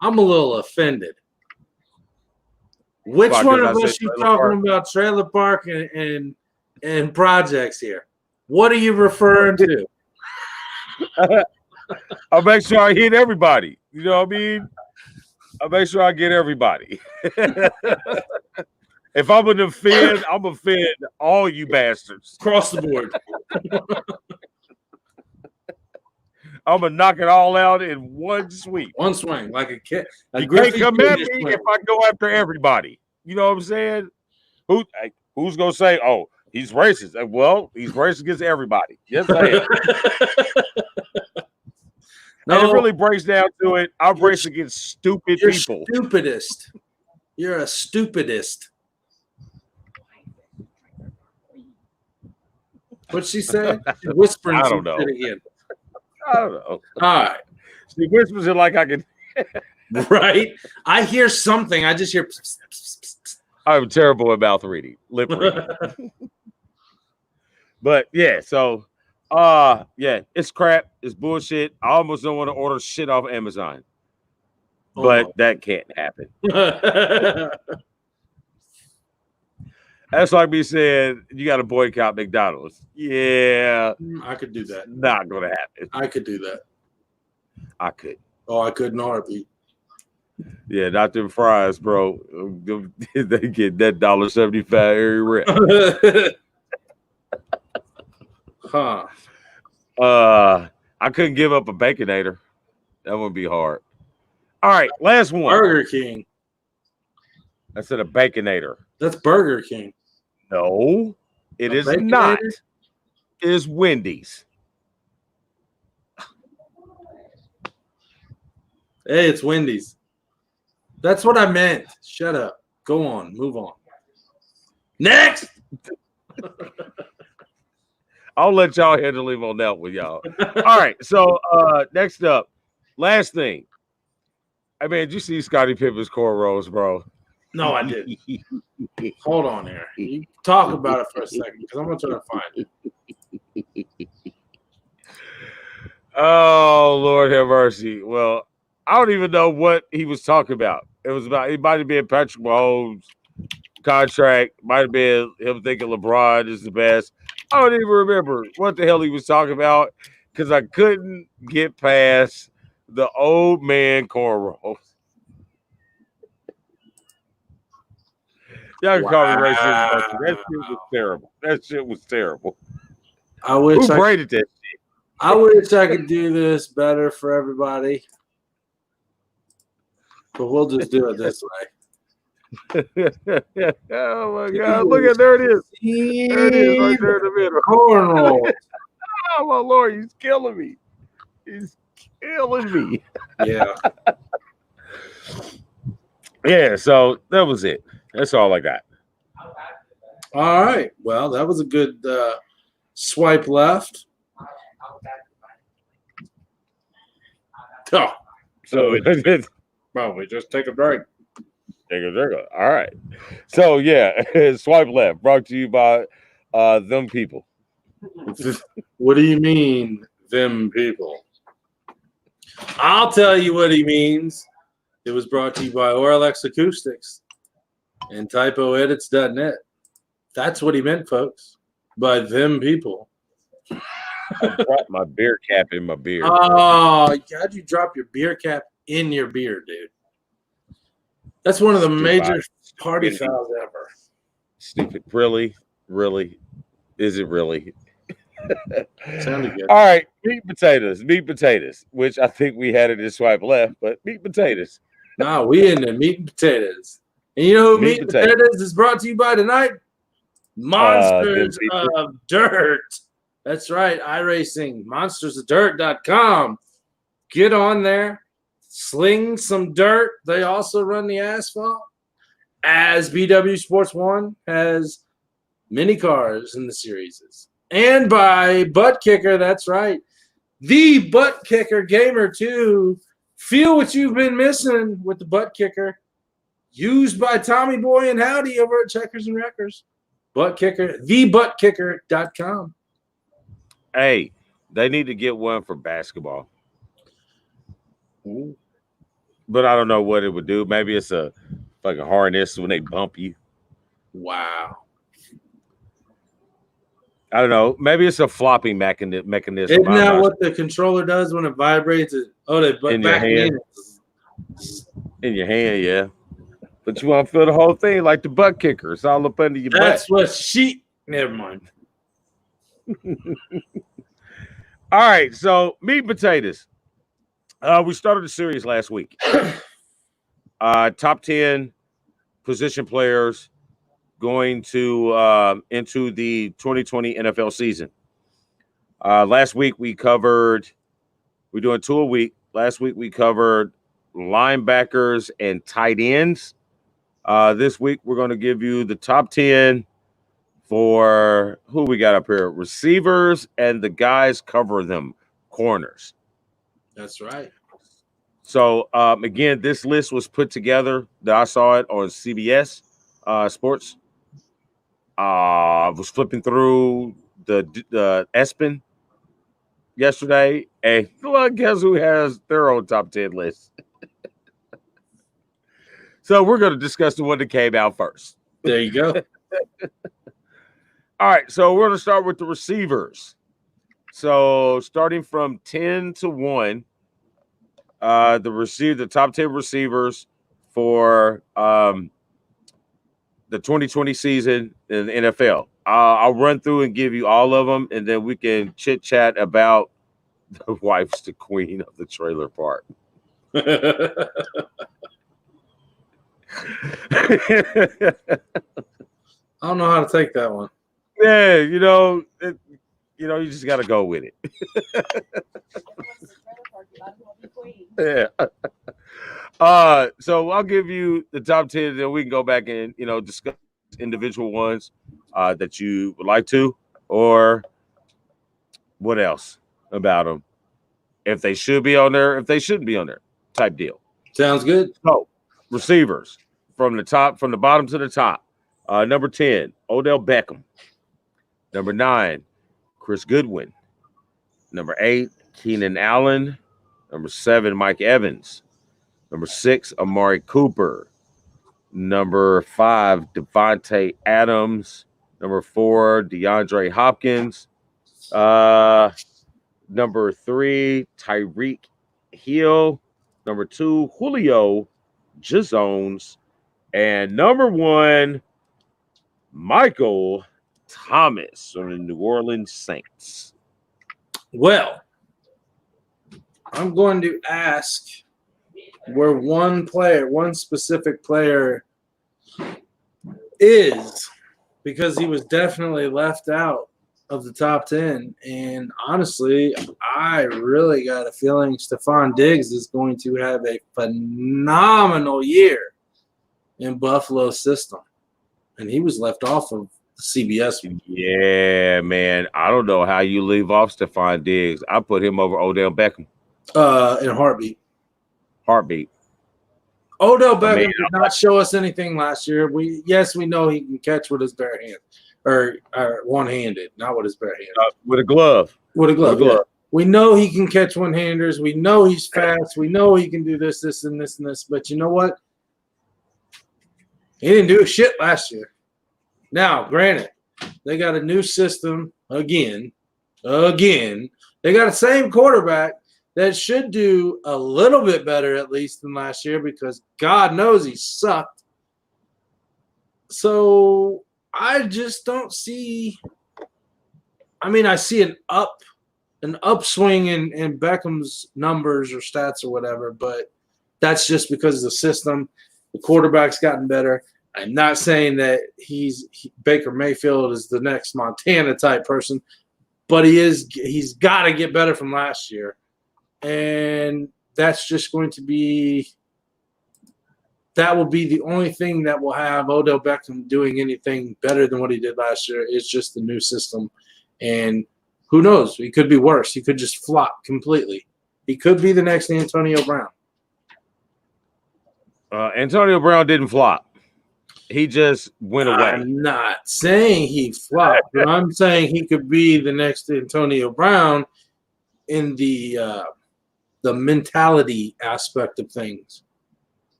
I'm a little offended. Which one of us you talking about trailer park and projects here? What are you referring to? I'll make sure I hit everybody. You know what I mean? I'll make sure I get everybody. If I'm gonna offend, I'm gonna offend all you bastards across the board. I'm gonna knock it all out in one sweep, one swing, like a kid. You can't come at me if I go after everybody. You know what I'm saying? Who's gonna say, "Oh, he's racist"? Well, he's racist against everybody. Yes, I am. No, and it really breaks down to it. I'm racist against stupid people. Stupidest. You're a stupidest. What'd she say? She's whispering. I don't know. Again. I don't know. All right. She whispers it like I can. Right? I hear something. I just hear. Pss, pss, pss, pss. I'm terrible at mouth reading, lip reading. But yeah, so yeah, it's crap. It's bullshit. I almost don't want to order shit off Amazon. But that can't happen. That's like me saying you got to boycott McDonald's. Yeah, I could do that. Not gonna happen. I could do that. I could. Oh, I could in a heartbeat. Yeah, not them fries, bro. They get that $1.75 every rep. Huh. I couldn't give up a Baconator. That would be hard. All right, last one. Burger King. I said a Baconator. That's Burger King. No, it is not. It is Wendy's. Hey, it's Wendy's. That's what I meant. Shut up. Go on. Move on. Next. I'll let y'all handle him on that with y'all. All right. So next up, last thing. I mean, did you see Scottie Pippen's cornrows, bro? No, I didn't. Hold on here. You talk about it for a second because I'm going to try to find it. Oh, Lord have mercy. Well, I don't even know what he was talking about. It was about, it might have been Patrick Mahomes' contract. Might have been him thinking LeBron is the best. I don't even remember what the hell he was talking about because I couldn't get past the old man cornrows. Y'all can call me racist. That shit was terrible. That shit was terrible. I wish Who braided that shit? I wish I could do this better for everybody. But we'll just do it this way. Oh my God. Look at there it is. There it is right there in the middle. Cornrow. Oh my Lord, he's killing me. He's killing me. Yeah. Yeah, so that was it. That's all I got. All right. Well, that was a good swipe left. Oh, So Probably just take a break. take a drink. All right. So yeah, swipe left. Brought to you by them people. What do you mean, them people? I'll tell you what he means. It was brought to you by Orlex Acoustics and TypO Edits.net. That's what he meant, folks. By them people. I dropped my beer cap in my beer. Oh, how'd you drop your beer cap in your beer, dude? That's one of the major party fouls ever. Stupid. Really? Really? Is it really? Sounded good. All right. Meat potatoes, which I think we had it in swipe left, but meat potatoes. Nah, we in the meat and potatoes. And you know who meat and potatoes is brought to you by tonight? Monsters of Dirt. That's right, iRacing, monstersofdirt.com. Get on there, sling some dirt. They also run the asphalt. As BWSPORTS1 has many cars in the series. And by Butt Kicker, that's right. The Butt Kicker Gamer 2. Feel what you've been missing with the Butt Kicker. Used by Tommy Boy and Howdy over at Checkers and Wreckers. Butt Kicker, thebuttkicker.com. Hey, they need to get one for basketball. Ooh. But I don't know what it would do. Maybe it's a fucking harness when they bump you. Wow. I don't know. Maybe it's a flopping mechanism. Isn't that what the controller does when it vibrates? In your hand. In your hand, yeah. But you want to feel the whole thing like the butt kicker. It's all up under your butt. That's what she. Never mind. All right, so meat and potatoes. We started the series last week. Top 10 position players going to into the 2020 NFL season. Last week we're doing 2 a week. Last week we covered linebackers and tight ends. This week we're going to give you the top 10 for who we got up here, receivers and the guys cover them, corners. That's right. So again, this list was put together. I saw it on CBS Sports. I was flipping through the ESPN yesterday, and look, guess who has their own top 10 list? So we're going to discuss the one that came out first. There you go. All right, so we're going to start with the receivers. So starting from 10 to 1, the top 10 receivers for the 2020 season in the NFL. I'll run through and give you all of them, and then we can chit chat about the wife's the queen of the trailer park. I don't know how to take that one. Yeah, you just got to go with it. Yeah. So I'll give you the top 10, then we can go back and discuss individual ones that you would like to, or what else about them, if they should be on there, if they shouldn't be on there, type deal. Sounds good. So receivers from the bottom to the top. Number 10, Odell Beckham. Number 9, Chris Goodwin. Number 8, Keenan Allen. Number 7, Mike Evans. Number 6, Amari Cooper. Number 5, Devontae Adams. Number 4, DeAndre Hopkins. Number 3, Tyreek Hill. Number 2, Julio Jones. And number 1, Michael Thomas from the New Orleans Saints. Well, I'm going to ask where one specific player is, because he was definitely left out of the top 10. And honestly, I really got a feeling Stephon Diggs is going to have a phenomenal year in Buffalo's system. And he was left off of the CBS one. Yeah, man. I don't know how you leave off Stephon Diggs. I put him over Odell Beckham. In a heartbeat. heartbeat. Odell Beckham did not show us anything last year. We know he can catch with his bare hand, or one-handed, not with his bare hand. With a glove. With a glove. Yeah. We know he can catch one-handers. We know he's fast. We know he can do this, and this, and this. But you know what? He didn't do shit last year. Now, granted, they got a new system again. They got the same quarterback that should do a little bit better at least than last year, because God knows he sucked. So I just don't see – I mean, I see an upswing in Beckham's numbers or stats or whatever, but that's just because of the system. The quarterback's gotten better. I'm not saying that Baker Mayfield is the next Montana type person, but he's got to get better from last year. And that's just going to be – that will be the only thing that will have Odell Beckham doing anything better than what he did last year. It's just the new system. And who knows? He could be worse. He could just flop completely. He could be the next Antonio Brown. Antonio Brown didn't flop. He just went away. I'm not saying he flopped, but I'm saying he could be the next Antonio Brown in the mentality aspect of things.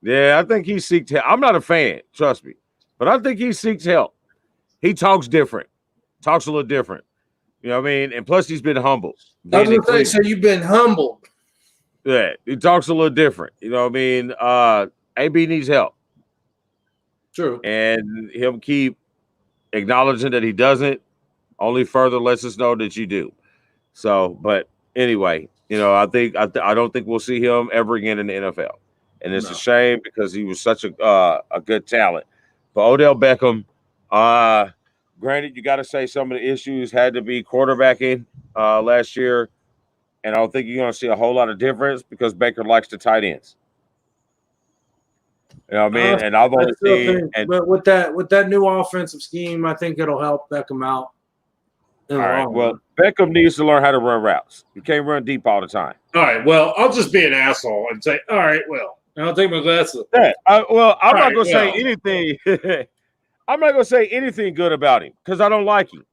Yeah, I think he seeks help. I'm not a fan, trust me, but I think he seeks help. He talks different, talks a little different. You know what I mean? And plus, he's been humble. I was going to say, so you've been humbled. Yeah, he talks a little different. You know what I mean? AB needs help. True. And him keep acknowledging that he doesn't only further lets us know that you do. So, but anyway, you know, I don't think we'll see him ever again in the NFL. And it's a shame because he was such a good talent. But Odell Beckham, granted, you got to say some of the issues had to be quarterbacking last year. And I don't think you're going to see a whole lot of difference because Baker likes the tight ends. You know what I mean? And I've only seen – but with that new offensive scheme, I think it'll help Beckham out. All right, well, Beckham needs to learn how to run routes. You can't run deep all the time. All right, well, I'll just be an asshole and say, all right, well, I'll take my glasses. Yeah, I'm not going to say anything. I'm not going to say anything good about him because I don't like him.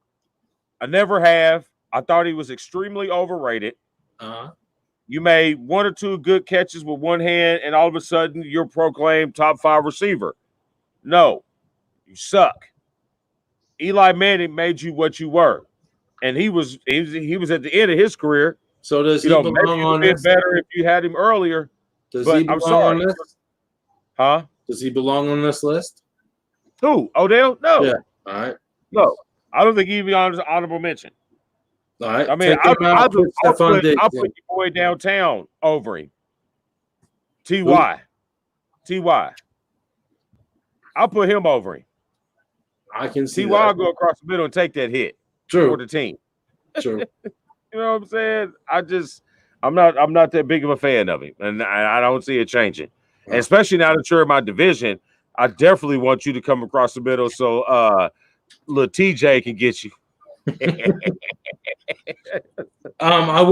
I never have. I thought he was extremely overrated. You made one or two good catches with one hand, and all of a sudden you're proclaimed top 5 receiver. No, you suck. Eli Manning made you what you were, and he was at the end of his career. So does he belong on this? Better if you had him earlier. Does he belong on this? Huh? Does he belong on this list? Who? Odell? No. Yeah. All right. No, I don't think he'd be on his honorable mention. All right. I mean, I'll put your boy downtown over him. Ty. I'll put him over him. I can see Ty go across the middle and take that hit for the team. True. You know what I'm saying? I'm not that big of a fan of him, and I don't see it changing. And especially now that you're in my division, I definitely want you to come across the middle so little TJ can get you. I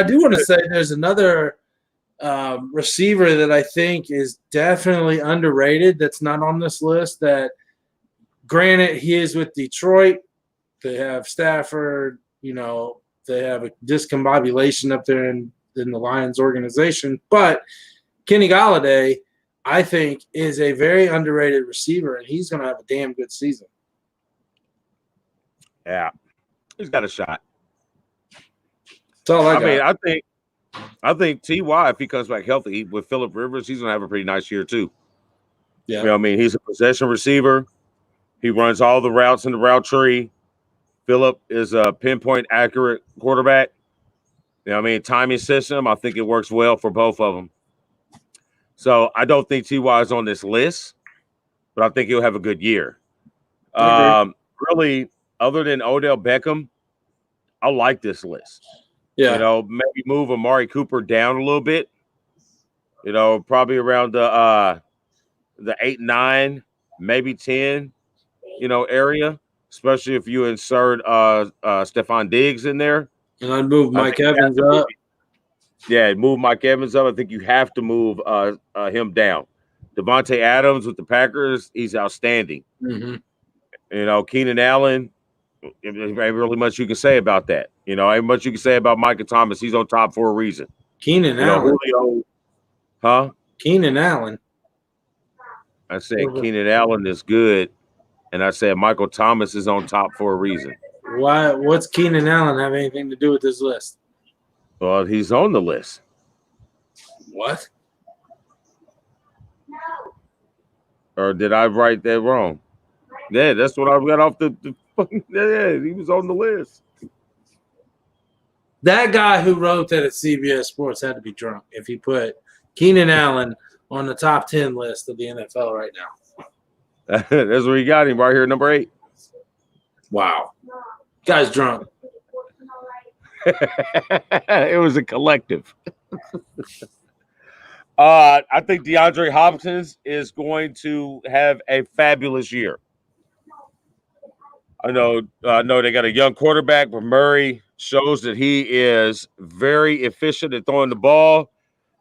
do want to say there's another receiver that I think is definitely underrated that's not on this list. That, granted, he is with Detroit. They have Stafford, you know, they have a discombobulation up there in the Lions organization. But Kenny Golladay, I think, is a very underrated receiver, and he's going to have a damn good season. Yeah. He's got a shot. That's all I got. mean, I think Ty, if he comes back healthy with Phillip Rivers, he's gonna have a pretty nice year too. Yeah, you know what I mean, he's a possession receiver. He runs all the routes in the route tree. Phillip is a pinpoint accurate quarterback. You know what I mean, timing system. I think it works well for both of them. So I don't think Ty is on this list, but I think he'll have a good year. Really. Other than Odell Beckham, I like this list. Yeah. You know, maybe move Amari Cooper down a little bit. You know, probably around the 8, 9, maybe 10, you know, area, especially if you insert Stephon Diggs in there. And I'd move Mike Evans up. Yeah, move Mike Evans up. I think you have to move him down. Devontae Adams with the Packers, he's outstanding. Mm-hmm. You know, Keenan Allen, ain't really much you can say about that. You know, ain't much you can say about Micah Thomas. He's on top for a reason. Keenan Allen. Julio, huh? Keenan Allen. I said Keenan Allen is good, and I said Michael Thomas is on top for a reason. Why? What's Keenan Allen have anything to do with this list? Well, he's on the list. What? Or did I write that wrong? Yeah, that's what I got off the yeah, he was on the list. That guy who wrote that at CBS Sports had to be drunk if he put Keenan Allen on the top 10 list of the NFL right now. That's where he got him right here, number 8. Wow. Guy's drunk. It was a collective. I think DeAndre Hopkins is going to have a fabulous year. I know they got a young quarterback, but Murray shows that he is very efficient at throwing the ball.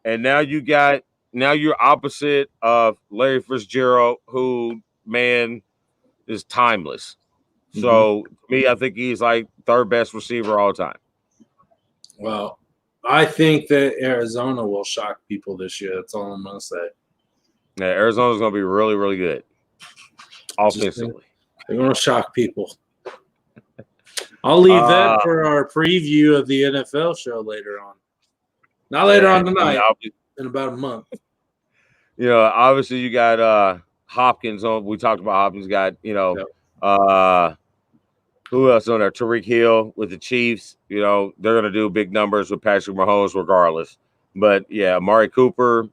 And now you're opposite of Larry Fitzgerald, who, man, is timeless. Mm-hmm. So to me, I think he's like third best receiver all time. Well, I think that Arizona will shock people this year. That's all I'm going to say. Yeah, Arizona's going to be really, really good offensively. They're going to shock people. I'll leave that for our preview of the NFL show later on. Not later on tonight, in about a month. You know, obviously you got Hopkins on. We talked about Hopkins. Got, you know, who else on there? Tariq Hill with the Chiefs. You know, they're going to do big numbers with Patrick Mahomes regardless. But, yeah, Amari Cooper.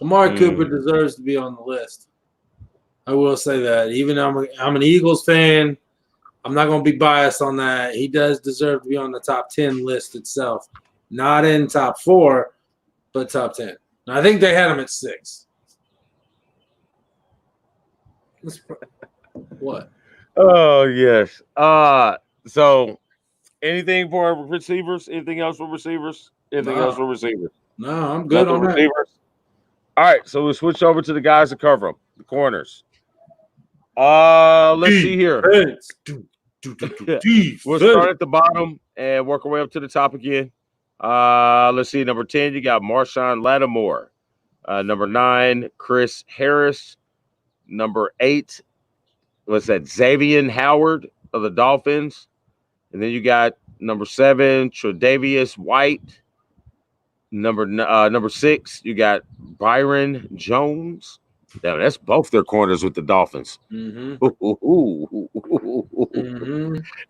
Amari Cooper deserves to be on the list. I will say that. Even though I'm an Eagles fan, I'm not going to be biased on that. He does deserve to be on the top 10 list itself. Not in top 4, but top 10. And I think they had him at 6. What? Oh, yes. So anything for receivers? Anything else for receivers? Anything else for receivers? No, I'm good on that. Receivers? All right, so we'll switch over to the guys that cover them, the corners. Let's see here. We'll start at the bottom and work our way up to the top again. Let's see. Number 10, you got Marshawn Lattimore. Number 9, Chris Harris. Number 8, what's that? Xavier Howard of the Dolphins. And then you got number 7, Tre'Davious White. Number 6, you got Byron Jones. Damn, that's both their corners with the Dolphins. Mm-hmm.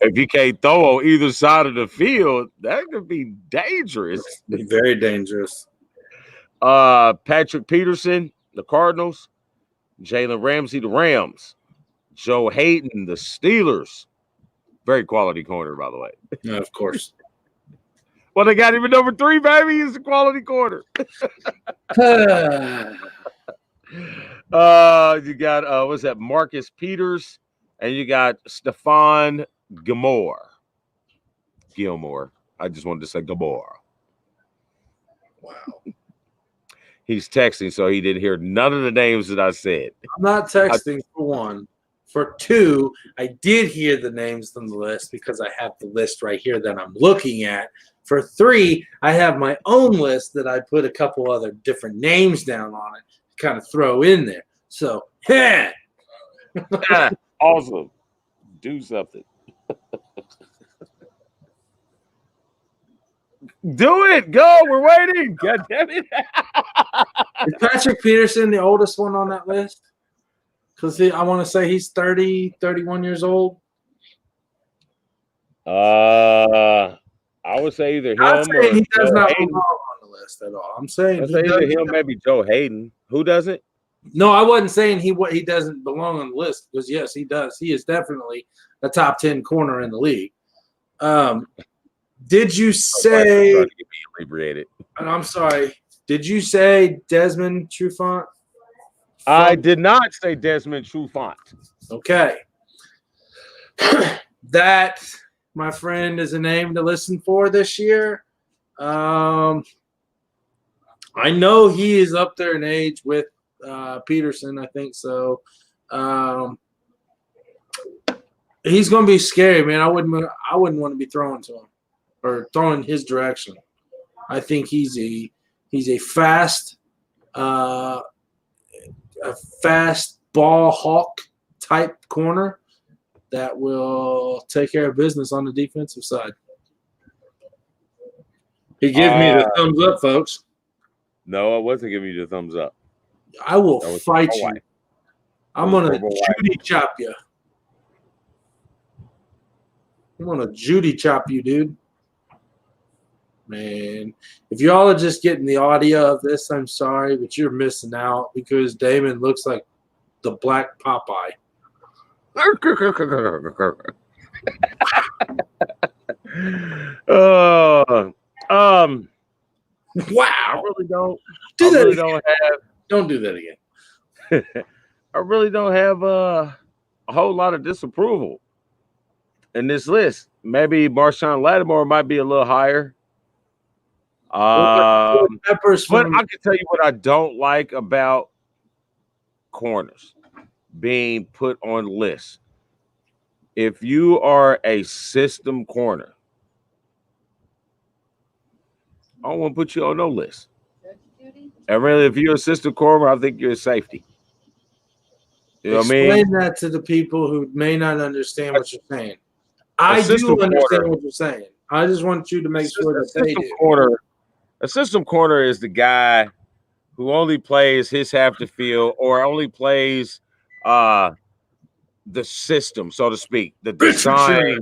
If you can't throw on either side of the field, that could be dangerous. Be very dangerous. Patrick Peterson, the Cardinals. Jalen Ramsey, the Rams. Joe Hayden, the Steelers. Very quality corner, by the way. Yeah, of course. Well, they got him at number 3, baby. He's a quality corner. You got what's that? Marcus Peters, and you got Stephon Gilmore. I just wanted to say Gilmore. Wow. He's texting, so he didn't hear none of the names that I said. I'm not texting for 1. For 2, I did hear the names on the list because I have the list right here that I'm looking at. For 3, I have my own list that I put a couple other different names down on it to kind of throw in there. So, yeah. Awesome. Do something. Do it. Go. We're waiting. God damn it. Is Patrick Peterson the oldest one on that list? Because I want to say he's 30, 31 years old. I would say either him or he does Joe not Hayden. belong on the list at all. I'm saying either him, maybe Joe Hayden. Who doesn't? No, I wasn't saying he doesn't belong on the list because yes, he does. He is definitely a top 10 corner in the league. Did you say? To get me inebriated. And I'm sorry. Did you say Desmond Trufant? I did not say Desmond Trufant. Okay. That, my friend, is a name to listen for this year. I know he is up there in age with Peterson. I think so. He's going to be scary, man. I wouldn't want to be throwing to him or throwing his direction. I think he's a fast ball hawk type corner that will take care of business on the defensive side. He gave me the thumbs up, folks. No, I wasn't giving you the thumbs up. I will fight you. I'm gonna Judy chop you. I'm gonna Judy chop you, dude. Man, if y'all are just getting the audio of this, I'm sorry, but you're missing out because Damon looks like the Black Popeye. Wow. I really don't. Don't do that again. I really don't have a whole lot of disapproval in this list. Maybe Marshawn Lattimore might be a little higher. But I can tell you what I don't like about corners being put on lists. If you are a system corner, I don't want to put you on no list. And really, if you're a system corner, I think you're a safety. You know what I mean? Explain that to the people who may not understand what you're saying. I do understand what you're saying. I just want you to make sure that they do. A system corner is the guy who only plays his half the field or only plays the system, so to speak. The design,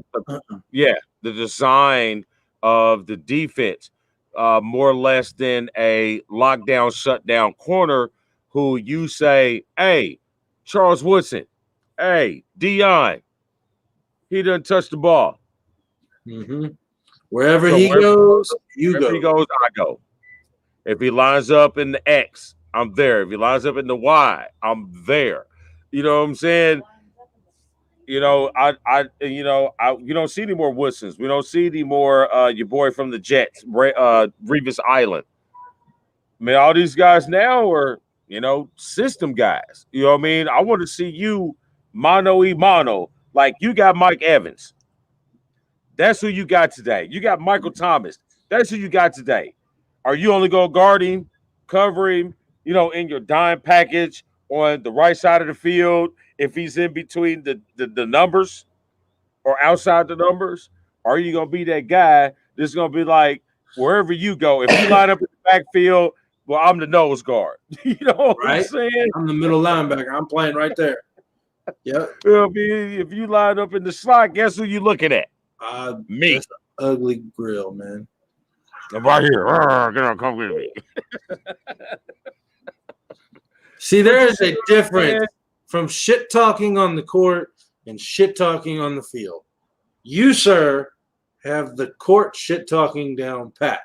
the design of the defense, more or less than a lockdown, shutdown corner who you say, hey, Charles Woodson, hey, Dion, he doesn't touch the ball. Mm-hmm. Wherever he goes, you go. If he goes, I go. If he lines up in the X, I'm there. If he lines up in the Y, I'm there. You know what I'm saying? You know, you don't see any more Woodsons. We don't see any more your boy from the Jets, Revis Island. I mean, all these guys now are, system guys. You know what I mean? I want to see you mano, like you got Mike Evans. That's who you got today. You got Michael Thomas. That's who you got today. Are you only going to guard him, cover him, in your dime package on the right side of the field if he's in between the numbers or outside the numbers? Or are you going to be that guy that's going to be like, wherever you go, if you line up in the backfield, well, I'm the nose guard. You know what I'm saying? I'm the middle linebacker. I'm playing right there. Yep. If you line up in the slot, guess who you looking at? Me. That's an ugly grill, man. I'm right here. Come with me. See, there is a difference from shit talking on the court and shit talking on the field. You, sir, have the court shit talking down pat.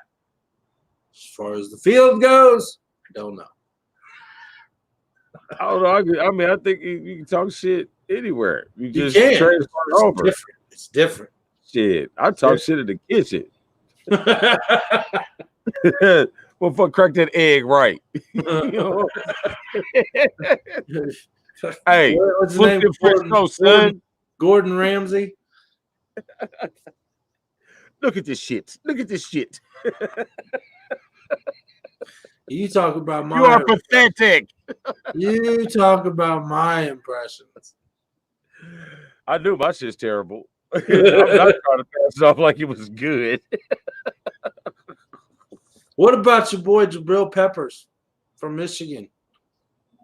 As far as the field goes, I don't know. I don't know. I mean, I think you can talk shit anywhere. You just transfer it over. It's different. Shit, I talk shit in the kitchen. Well, fuck, crack that egg right. Hey, what's his name? Gordon Ramsay. Look at this shit. Look at this shit. You talk about my. You are pathetic. You talk about my impressions. I knew my shit's terrible. I'm not trying to pass it off like it was good. What about your boy Jabril Peppers from Michigan?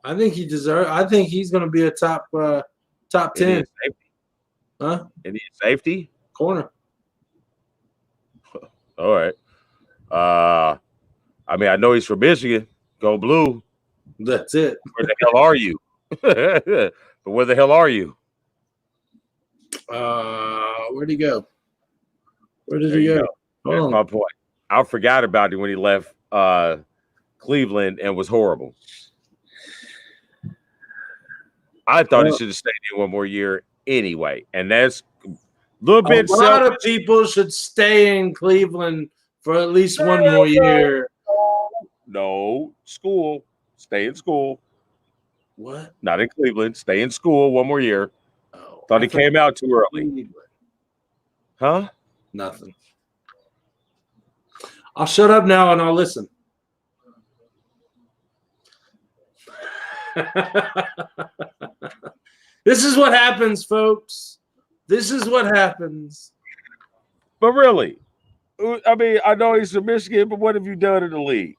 I think he deserves. I think he's going to be a top 10. Huh? Any safety corner. All right. I mean, I know he's from Michigan. Go blue. That's it. Where the hell are you? But where the hell are you? Where'd he go? Where did he go? That's my point. I forgot about him when he left Cleveland and was horrible. I thought he should have stayed in one more year anyway, and that's a little bit. A lot of people should stay in Cleveland for at least one more year. No, school. Stay in school. What? Not in Cleveland. Stay in school one more year. Oh, Thought he came out too early. Cleveland. Huh? Nothing. I'll shut up now and I'll listen. This is what happens, folks. This is what happens. But really, I mean, I know he's from Michigan, but what have you done in the league?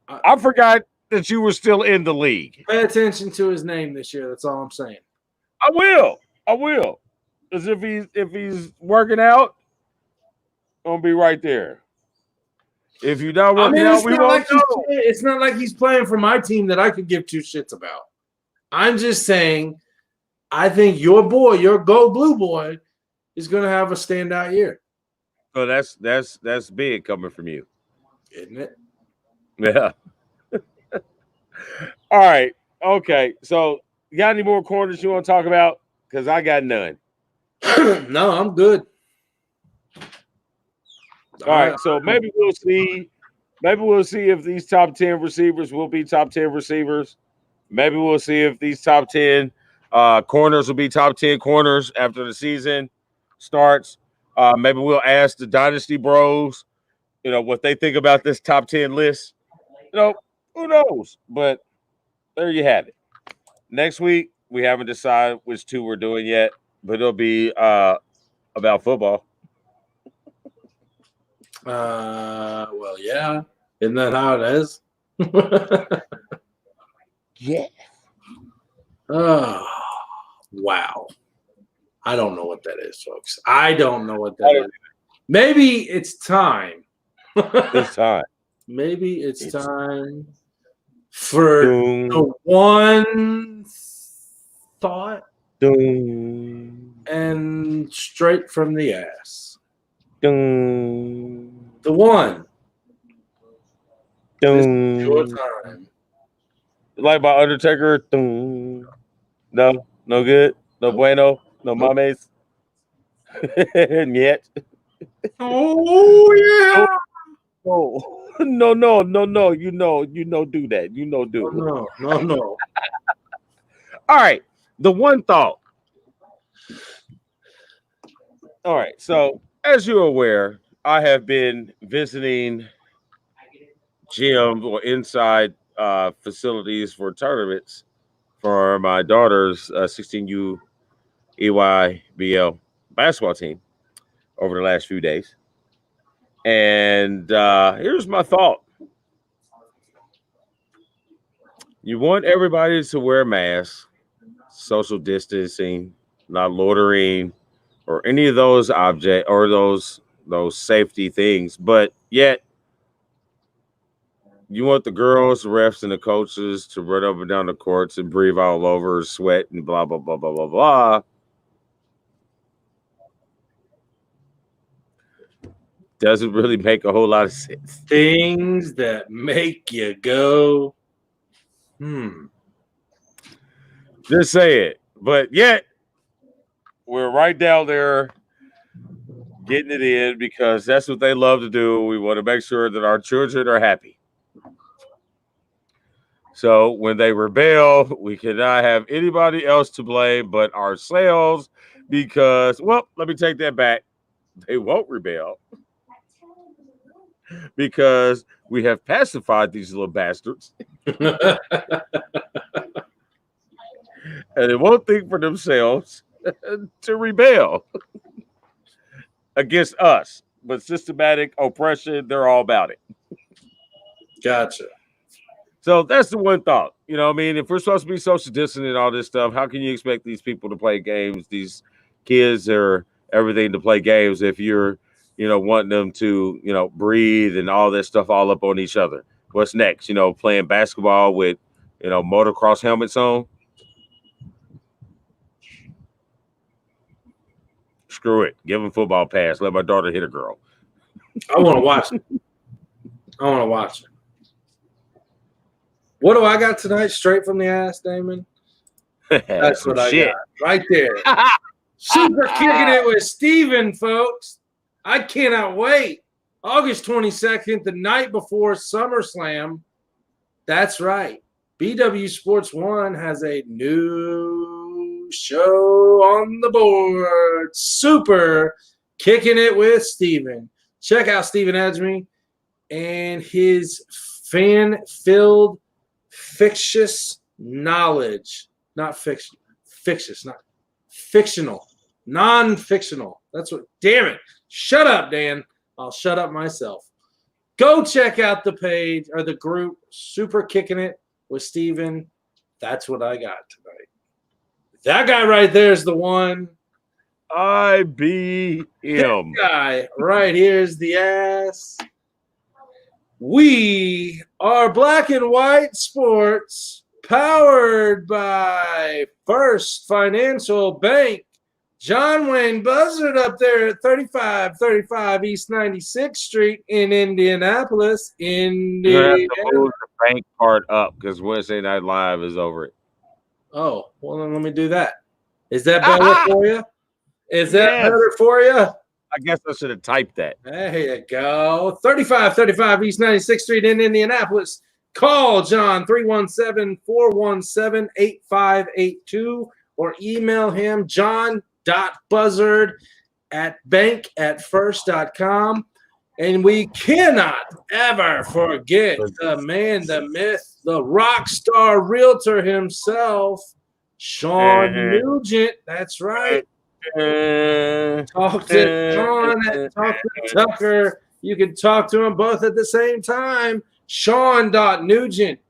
I forgot that you were still in the league. Pay attention to his name this year. That's all I'm saying. I will. As if he's working out, I'm gonna be right there. If you're not working out, we won't know. It's not like he's playing for my team that I could give two shits about. I'm just saying, I think your boy, your Go Blue boy, is going to have a standout year. So that's big coming from you, isn't it? Yeah. All right. Okay. So, you got any more corners you want to talk about? Because I got none. No, I'm good. All right. So maybe we'll see. Maybe we'll see if these top 10 receivers will be top 10 receivers. Maybe we'll see if these top 10 corners will be top 10 corners after the season starts. Maybe we'll ask the Dynasty Bros, what they think about this top 10 list. Who knows? But there you have it. Next week, we haven't decided which two we're doing yet, but it'll be about football. Well, yeah. Isn't that how it is? Yeah. Oh, wow. I don't know what that is, folks. I don't know what that is. Maybe it's time. It's time. Maybe it's time for the one thought and straight from the ass. The one. This is your time. Like by Undertaker. No good. No bueno. No mames. Yet. Oh yeah. Oh no. You know, do that. Do. No. All right. The one thought. All right. So, as you're aware, I have been visiting gyms or inside facilities for tournaments for my daughter's 16U EYBL basketball team over the last few days. And here's my thought. You want everybody to wear masks, social distancing, not loitering, or any of those objects or those safety things, but yet you want the girls, the refs, and the coaches to run up and down the courts and breathe all over, sweat, and blah, blah, blah, blah, blah, blah. Doesn't really make a whole lot of sense. Things that make you go, Just say it. But yet, we're right down there getting it in because that's what they love to do. We want to make sure that our children are happy. So when they rebel, we cannot have anybody else to blame but ourselves because, well, let me take that back. They won't rebel because we have pacified these little bastards. And they won't think for themselves to rebel against us. But systematic oppression, they're all about it. Gotcha. So that's the one thought. You know what I mean? If we're supposed to be social distancing and all this stuff, how can you expect these people to play games, these kids or everything to play games if you're, wanting them to, breathe and all that stuff all up on each other? What's next? Playing basketball with, motocross helmets on? Screw it. Give them football pass. Let my daughter hit a girl. I want to watch it. What do I got tonight? Straight from the ass, Damon? That's what I got. Right there. Super kicking it with Steven, folks. I cannot wait. August 22nd, the night before SummerSlam. That's right. BW Sports 1 has a new show on the board. Super Kicking It with Steven. Check out Steven Edgemy and his fan-filled fictitious knowledge. Not fiction. Fictitious, not fictional. Non-fictional. That's what. Damn it. Shut up, Dan. I'll shut up myself. Go check out the page or the group, Super Kicking It with Steven. That's what I got tonight. That guy right there is the one. IBM. That guy right here is the ass. We are Black and White Sports, powered by First Financial Bank. John Wayne Buzzard up there at 3535 East 96th Street in Indianapolis. You have to move the bank part up because Wednesday Night Live is over it. Oh, well, then let me do that. Is that better for you? Is that better for you? I guess I should have typed that. There you go. 3535 East 96th Street in Indianapolis. Call John 317-417-8582 or email him john.buzzard@bank@first.com. And we cannot ever forget the man, the myth, the Rockstar Realtor himself, Shawn Nugent. That's right. Talk to Shawn at Talk to Tucker. You can talk to them both at the same time. shawn.nugent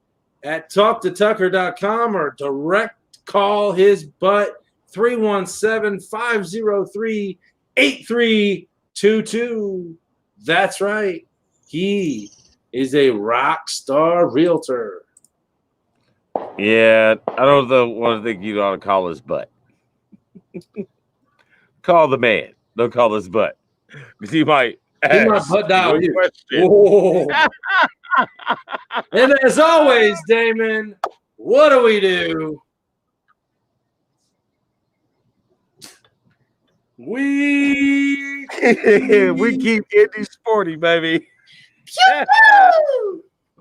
at talktotucker.com or direct call his butt 317-503-8322. That's right. He is a rock star realtor. Yeah, I don't want to think you ought to call his butt. Call the man. Don't call his butt. Because he might butt dial you. And as always, Damon, what do we do? We keep Indy sporty, baby.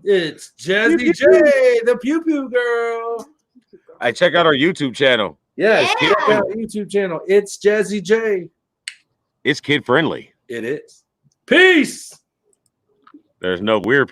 It's Jazzy J, the Pew Pew Girl. Hey, check out our YouTube channel. Yes, check out our YouTube channel. It's Jazzy J. It's kid friendly. It is. Peace. There's no weird people.